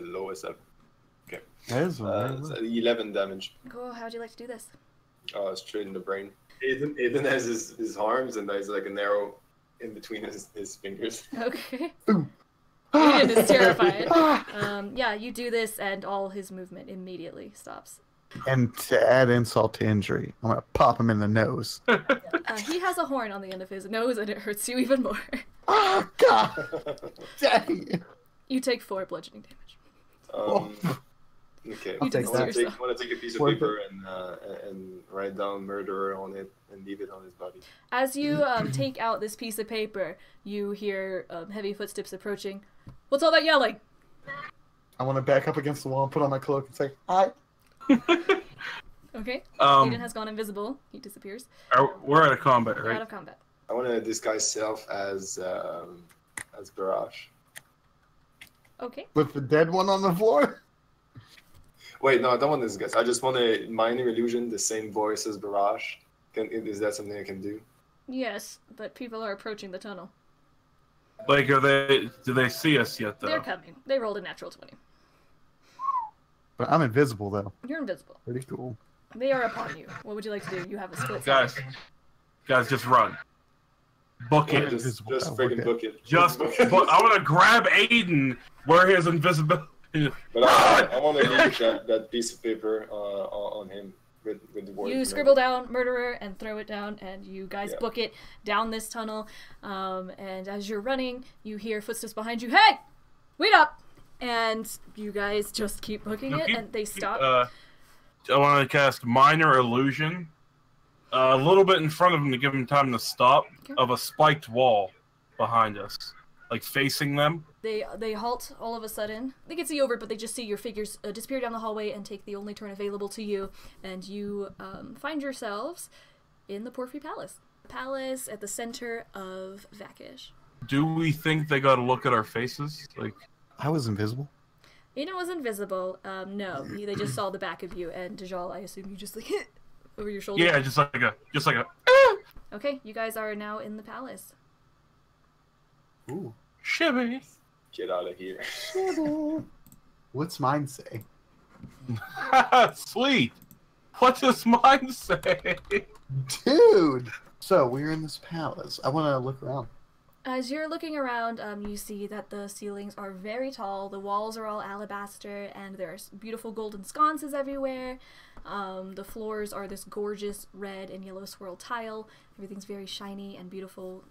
lowest I've. That is It's 11 damage. Cool. How'd you like to do this? Straight in the brain. Aiden has his arms, and there's like an arrow in between his fingers. Okay. Ooh. Aiden is terrified. Yeah, you do this, and all his movement immediately stops. And to add insult to injury, I'm gonna pop him in the nose. He has a horn on the end of his nose, and it hurts you even more. Oh God! Dang. You take 4 bludgeoning damage. Okay. I'll take that. I want to take a piece of Worth paper and write down murderer on it and leave it on his body. As you take out this piece of paper, you hear heavy footsteps approaching. What's all that yelling? I want to back up against the wall and put on my cloak and say, "Hi." Okay. Aiden has gone invisible. He disappears. We're out of combat, You're out right? of combat. I want to disguise self as Barrage. Okay. With the dead one on the floor. Wait, no, I don't want this guys. I just want a minor illusion, the same voice as Barrage. Is that something I can do? Yes, but people are approaching the tunnel. Like, do they see us yet, though? They're coming. They rolled a natural 20. But I'm invisible though. You're invisible. Pretty cool. They are upon you. What would you like to do? You have a split Guys, second. just run. Book Yeah, it. just Invisible. freaking book it. Just, book it. but I want to grab Aiden where his invisibility. But I want to leave that piece of paper on him with the word. You scribble down murderer and throw it down, and you guys Yeah. book it down this tunnel. And as you're running, you hear footsteps behind you. Hey, wait up! And you guys just keep booking it, and they stop. I want to cast minor illusion a little bit in front of him to give him time to stop, Okay. of a spiked wall behind us, like facing them. They halt all of a sudden. They can see over, but they just see your figures disappear down the hallway and take the only turn available to you. And you find yourselves in the Porphyry Palace. Palace at the center of Vakish. Do we think they got to look at our faces? Like, I was invisible. Aiden was invisible. No, they just saw the back of you. And Dajal, I assume you just like hit over your shoulder. yeah, just like a. Okay, you guys are now in the palace. Ooh. Shimmy. Get out of here. What's mine say? Sweet. What does mine say? Dude! So, we're in this palace. I want to look around. As you're looking around, you see that the ceilings are very tall, the walls are all alabaster, and there's beautiful golden sconces everywhere. The floors are this gorgeous red and yellow swirl tile. Everything's very shiny and beautiful.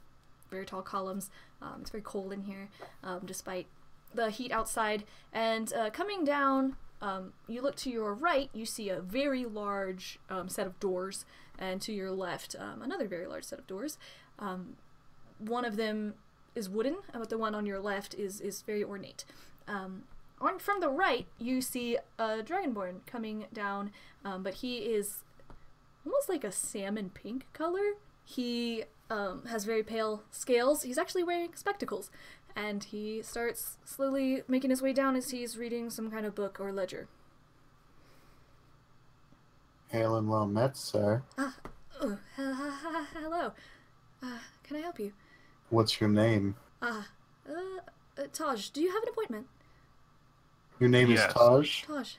very tall columns. It's very cold in here, despite the heat outside. And coming down, you look to your right, you see a very large set of doors, and to your left, another very large set of doors. One of them is wooden, but the one on your left is very ornate. From the right, you see a dragonborn coming down, but he is almost like a salmon pink color. He has very pale scales. He's actually wearing spectacles, and he starts slowly making his way down as he's reading some kind of book or ledger. Hail and well met, sir. Hello. Can I help you? What's your name? Taj, do you have an appointment? Your name is Yes. Taj? Taj.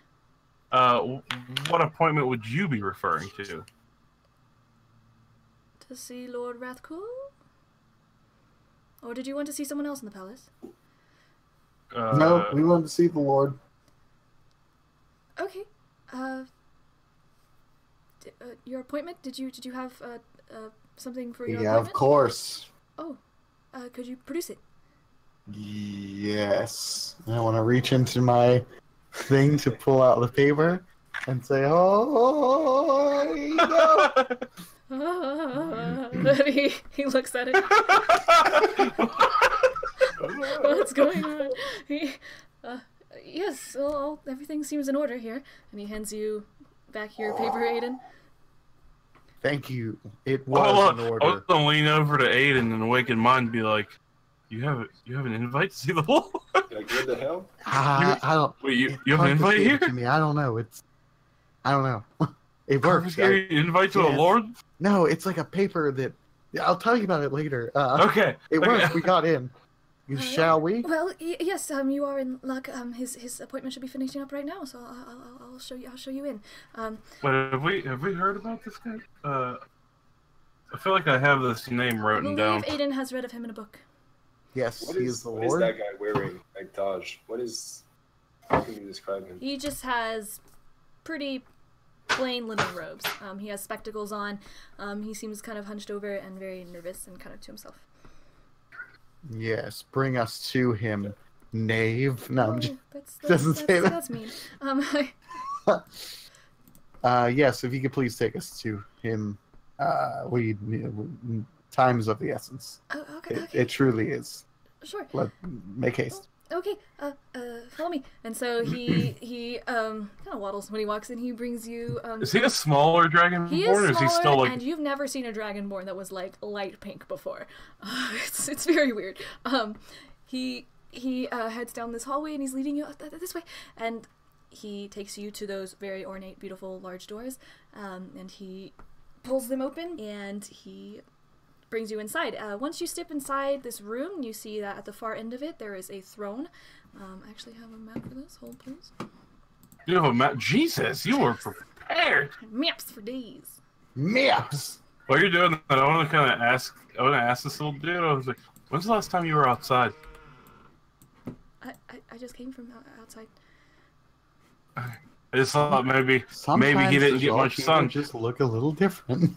What appointment would you be referring to? To see Lord Rathcool? Or did you want to see someone else in the palace? No, we want to see the Lord. Okay. Your appointment? Did you have something for your Yeah, appointment? of course. Oh, could you produce it? Yes. I want to reach into my thing to pull out the paper and say, "Oh, no." he looks at it. What's going on? Yes, well, everything seems in order here. And he hands you back your paper, Aiden. Thank you. It was in I was order. gonna lean over to Aiden and awaken mine and be like, "You have an invite to see the Lord?" Like, what the hell? I don't. Wait, you it's have an invite complicated here? To me, I don't know. I don't know. It works. An invite to a yes. Lord? No, it's like a paper that. I'll tell you about it later. Okay. It worked. We got in. Shall we? Well, yes, you are in luck. His appointment should be finishing up right now, so I'll show you. I'll show you in. Wait, have we heard about this guy? I feel like I have this name I written believe down. Aiden has read of him in a book. Yes, What he is is the what is Lord. that guy wearing? Like Taj. How can you describe him? He just has pretty plain linen robes. He has spectacles on. He seems kind of hunched over and very nervous and kind of to himself. Yes, bring us to him, knave. No, I'm just. That's doesn't say that. That's mean. Yes, if you could please take us to him. Time's of the essence. Okay. It truly is. Sure. Make haste. Okay. Follow me. And so he kind of waddles when he walks in. He brings you. Is he a smaller dragonborn, He or is is he smaller, still like? and you've never seen a dragonborn that was like light pink before. It's very weird. He heads down this hallway and he's leading you this way, and he takes you to those very ornate, beautiful, large doors, and he pulls them open and he brings you inside. Once you step inside this room, you see that at the far end of it there is a throne. I actually have a map for this. Hold, please. You have a map. Jesus, you were prepared. Maps for days. Maps. While you're doing that, I want to kind of ask. I want to ask this little dude. I was like, "When's the last time you were outside?" I just came from outside. I just thought maybe Sometimes he didn't the get much Dark sun. Eater just look a little different.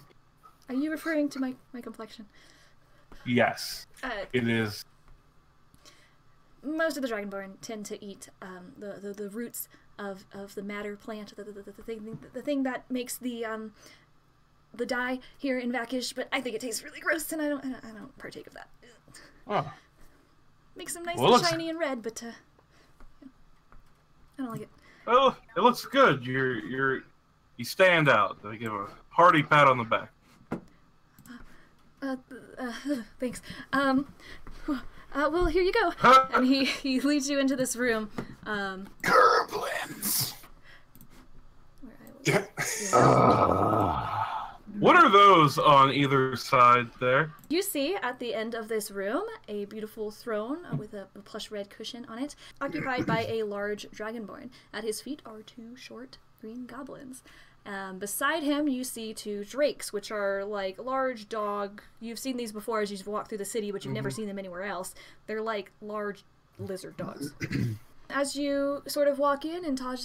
Are you referring to my complexion? Yes, it is. Most of the dragonborn tend to eat the roots of the madder plant, the thing that makes the dye here in Vakish. But I think it tastes really gross, and I don't partake of that. Oh, Makes them nice Well, and looks- shiny and red, but I don't like it. well, it looks good. You stand out. I give a hearty pat on the back. Thanks. Well, here you go. And he leads you into this room. Goblins. Where I will- What are those on either side there? You see at the end of this room a beautiful throne with a plush red cushion on it, occupied by a large dragonborn. At his feet are two short green goblins. Beside him, you see two drakes, which are like large dog. You've seen these before as you've walked through the city, but you've never seen them anywhere else. They're like large lizard dogs. As you sort of walk in, and Taj,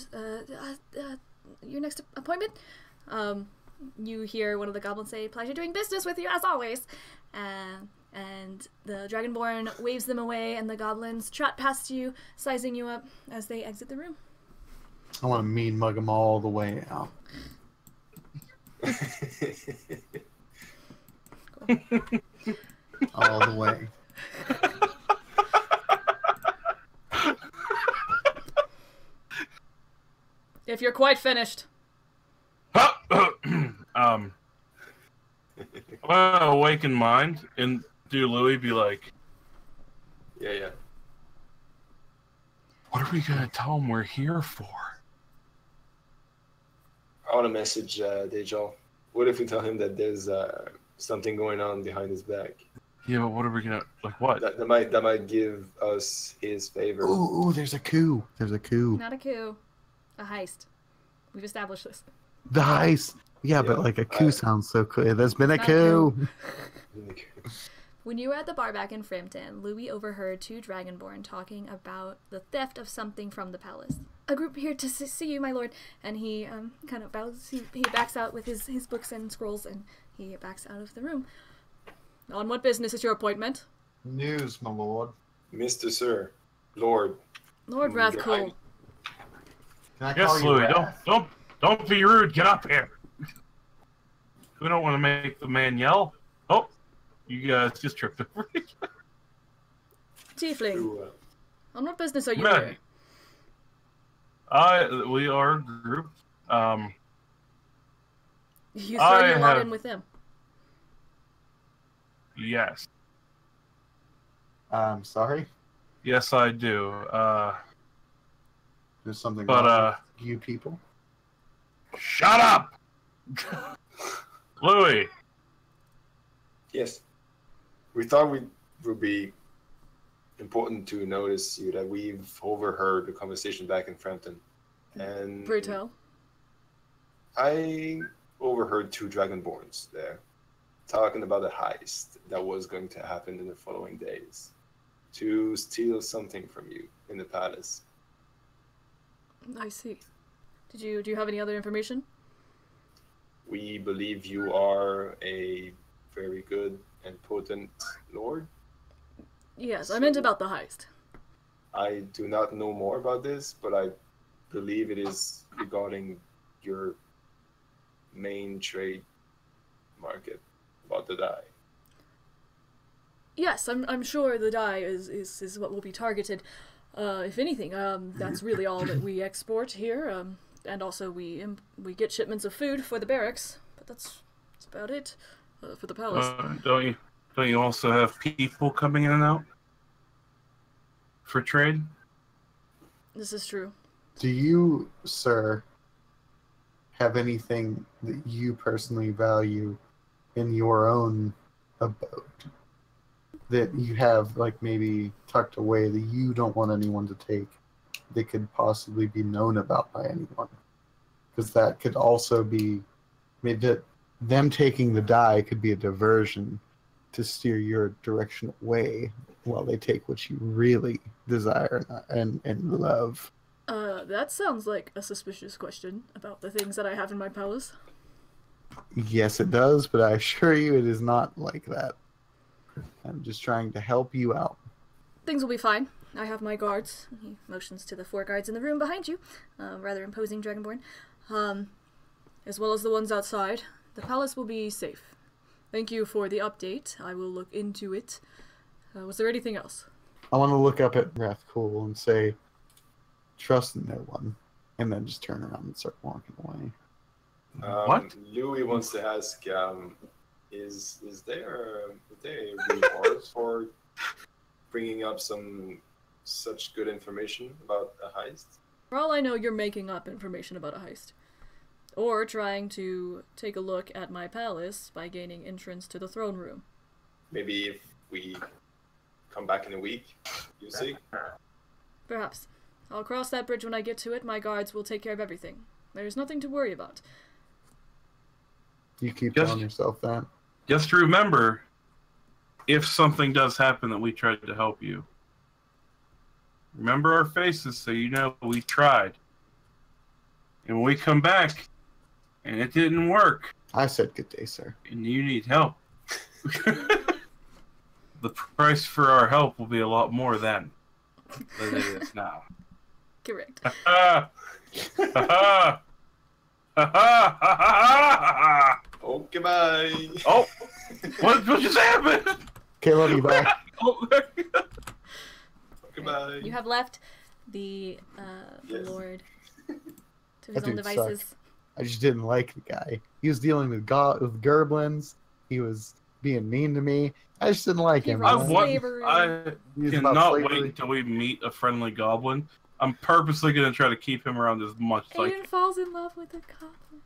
your next appointment, you hear one of the goblins say, "Pleasure doing business with you as always." And the Dragonborn waves them away, and the goblins trot past you, sizing you up as they exit the room. I want to mean mug them all the way out. All the way. If you're quite finished. Awaken mind, and do Louis be like, Yeah. what are we gonna tell him we're here for? I want to message Dejal. What if we tell him that there's something going on behind his back? Yeah, but what are we gonna, like, what? That might give us his favor. Ooh, there's a coup. There's a coup. Not a coup. A heist. We've established this. The heist. Yeah, but like a coup sounds so cool. There's been a coup. When you were at the bar back in Frampton, Louis overheard two Dragonborn talking about the theft of something from the palace. A group here to see you, my lord. And he kind of bows. He backs out with his books and scrolls, and he backs out of the room. On what business is your appointment? News, my lord. Mr. Sir, Lord. Lord Rathcool. Can I call Yes, you Louis, Wrath? don't be rude. Get up here. We don't want to make the man yell. Oh, you guys just tripped over me. Tiefling. Who, On what business are you Man. here? We are the group. You said you're not have- in with them. Yes. Sorry. Yes, I do. There's something But, wrong with you people. Shut up! Louis. Yes. We thought it would be important to notice you that we've overheard the conversation back in Frampton. And Brutal. I overheard two Dragonborns there talking about a heist that was going to happen in the following days to steal something from you in the palace. I see. Do you have any other information? We believe you are a very good and potent lord. Yes, I meant about the heist. I do not know more about this, but I believe it is regarding your main trade market about the dye. Yes, I'm sure the dye is what will be targeted. If anything, that's really all that we export here. And also we get shipments of food for the barracks, but that's about it for the palace. Don't you also have people coming in and out for trade? This is true. Do you, sir, have anything that you personally value in your own abode that you have, like, maybe tucked away that you don't want anyone to take that could possibly be known about by anyone? Because that could also be, maybe them taking the dye could be a diversion to steer your direction away while they take what you really desire and love. That sounds like a suspicious question about the things that I have in my palace. Yes, it does, but I assure you it is not like that. I'm just trying to help you out. Things will be fine. I have my guards. He motions to the 4 guards in the room behind you, rather imposing Dragonborn, as well as the ones outside. The palace will be safe. Thank you for the update. I will look into it. Was there anything else? I want to look up at Rathcool and say, trust no one, and then just turn around and start walking away. What? Louis wants to ask, is there a reward for bringing up such good information about a heist? For all I know, you're making up information about a heist. Or trying to take a look at my palace by gaining entrance to the throne room. Maybe if we come back in a week, you see? Perhaps. I'll cross that bridge when I get to it. My guards will take care of everything. There's nothing to worry about. You keep Yes. telling yourself that. Just remember, if something does happen that we tried to help you, remember our faces so you know we tried. And when we come back and it didn't work I said good day, sir. and you need help, the price for our help will be a lot more then than it is now. Correct. Ha ha! Ha ha! Ha! Okay, bye. Oh, what just happened? Caleb, you back? Oh, Goodbye. You have left the Yes. Lord to his That own dude devices. sucked. I just didn't like the guy. He was dealing with gerblins. He was being mean to me. I just didn't like He him. runs man. slavery. I He was about cannot slavery. wait until we meet a friendly goblin. I'm purposely going to try to keep him around as much as I Aiden falls in love with a goblin.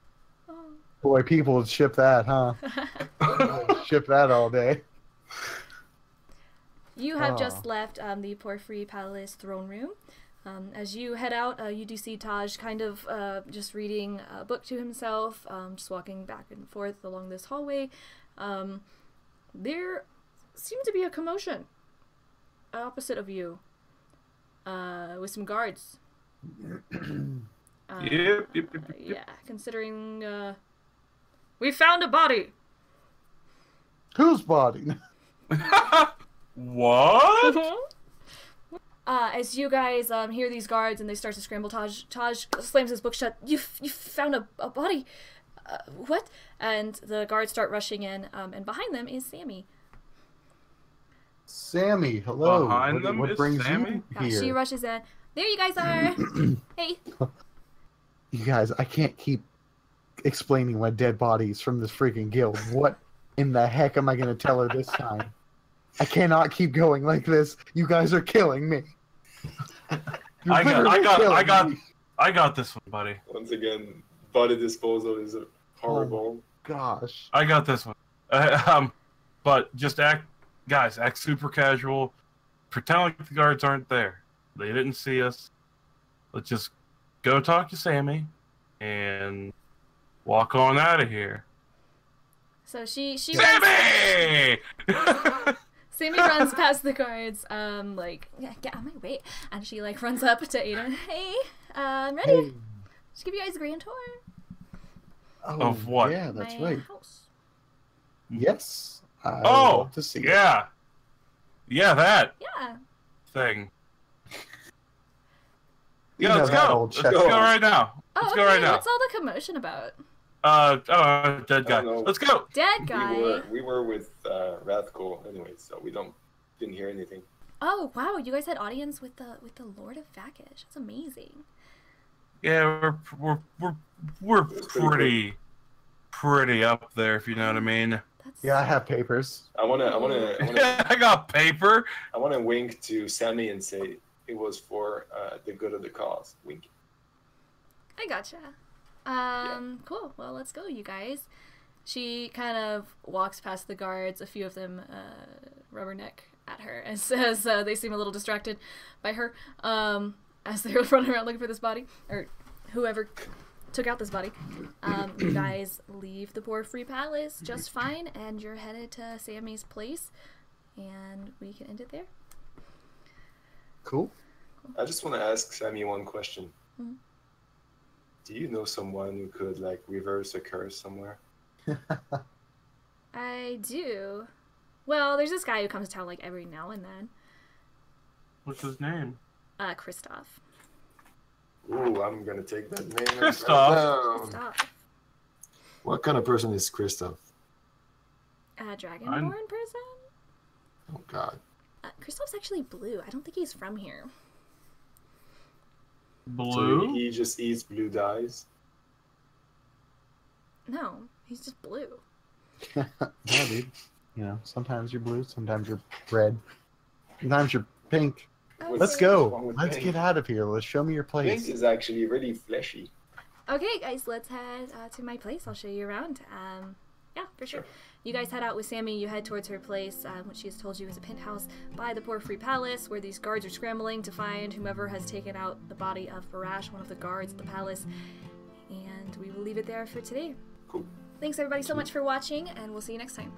Oh. Boy, people would ship that, huh? Ship that all day. You have Oh. just left the Porphyry Palace throne room. As you head out, you do see Taj kind of just reading a book to himself, just walking back and forth along this hallway. There seems to be a commotion opposite of you, with some guards. Yep. Yeah, considering we found a body. Whose body? What? As you guys hear these guards and they start to scramble, Taj slams his book shut. You found a body. What? And the guards start rushing in, and behind them is Sammy. Sammy, hello. Behind them what is brings Sammy? you here? She rushes in. There you guys are. Hey. You guys, I can't keep explaining my dead bodies from this freaking guild. What in the heck am I going to tell her this time? I cannot keep going like this. You guys are killing me. You're literally killing me. I got this one, buddy. Once again, body disposal is horrible. Gosh. I got this one. But just act super casual. Pretend like the guards aren't there. They didn't see us. Let's just go talk to Sammy and walk on out of here. So she runs, Sammy! Sammy runs past the guards, like, yeah, get out of my way, and she like runs up to Aiden. Hey, I'm ready. Hey. Just give you guys a grand tour. Oh, Of what? Yeah, that's My right. house. Yes. I Oh, love to see it. yeah. Yeah, that Yeah. thing. You Yeah, know let's that go. old Let's check go box. right now. Oh, Let's okay. go right now. What's all the commotion about? Dead guy. I don't know. Let's go. Dead guy. We were with Rathko anyway, so we didn't hear anything. Oh wow, you guys had audience with the Lord of Vakish. That's amazing. Yeah, we're pretty up there, if you know what I mean. That's Yeah, I have papers. I wanna I got paper. wink to Sammy and say it was for the good of the cause. Wink. I gotcha. Cool. Well, let's go, you guys. She kind of walks past the guards. A few of them rubberneck at her and says they seem a little distracted by her as they're running around looking for this body, or whoever took out this body. You guys leave the Porphyry Palace just fine, and you're headed to Sammy's place, and we can end it there. Cool. I just want to ask Sammy one question. Mhm. Do you know someone who could like reverse a curse somewhere? I do. Well, there's this guy who comes to town like every now and then. What's his name? Christoph. Ooh, I'm gonna take that name. Christoph. Christoph. What kind of person is Christoph? Dragonborn person? Oh God. Christoph's actually blue. I don't think he's from here. Blue. So he just eats blue dyes. No, he's just blue. Yeah, dude. You know, sometimes you're blue, sometimes you're red, sometimes you're pink. Okay. Let's What's go. wrong with Let's pink? get out of here. Let's show me your place. Pink is actually really fleshy. Okay, guys, let's head to my place. I'll show you around. Yeah, for sure. You guys head out with Sammy. You head towards her place, which she has told you is a penthouse by the Porphyry Palace, where these guards are scrambling to find whomever has taken out the body of Barash, one of the guards at the palace. And we will leave it there for today. Cool. Thanks, everybody, so much for watching, and we'll see you next time.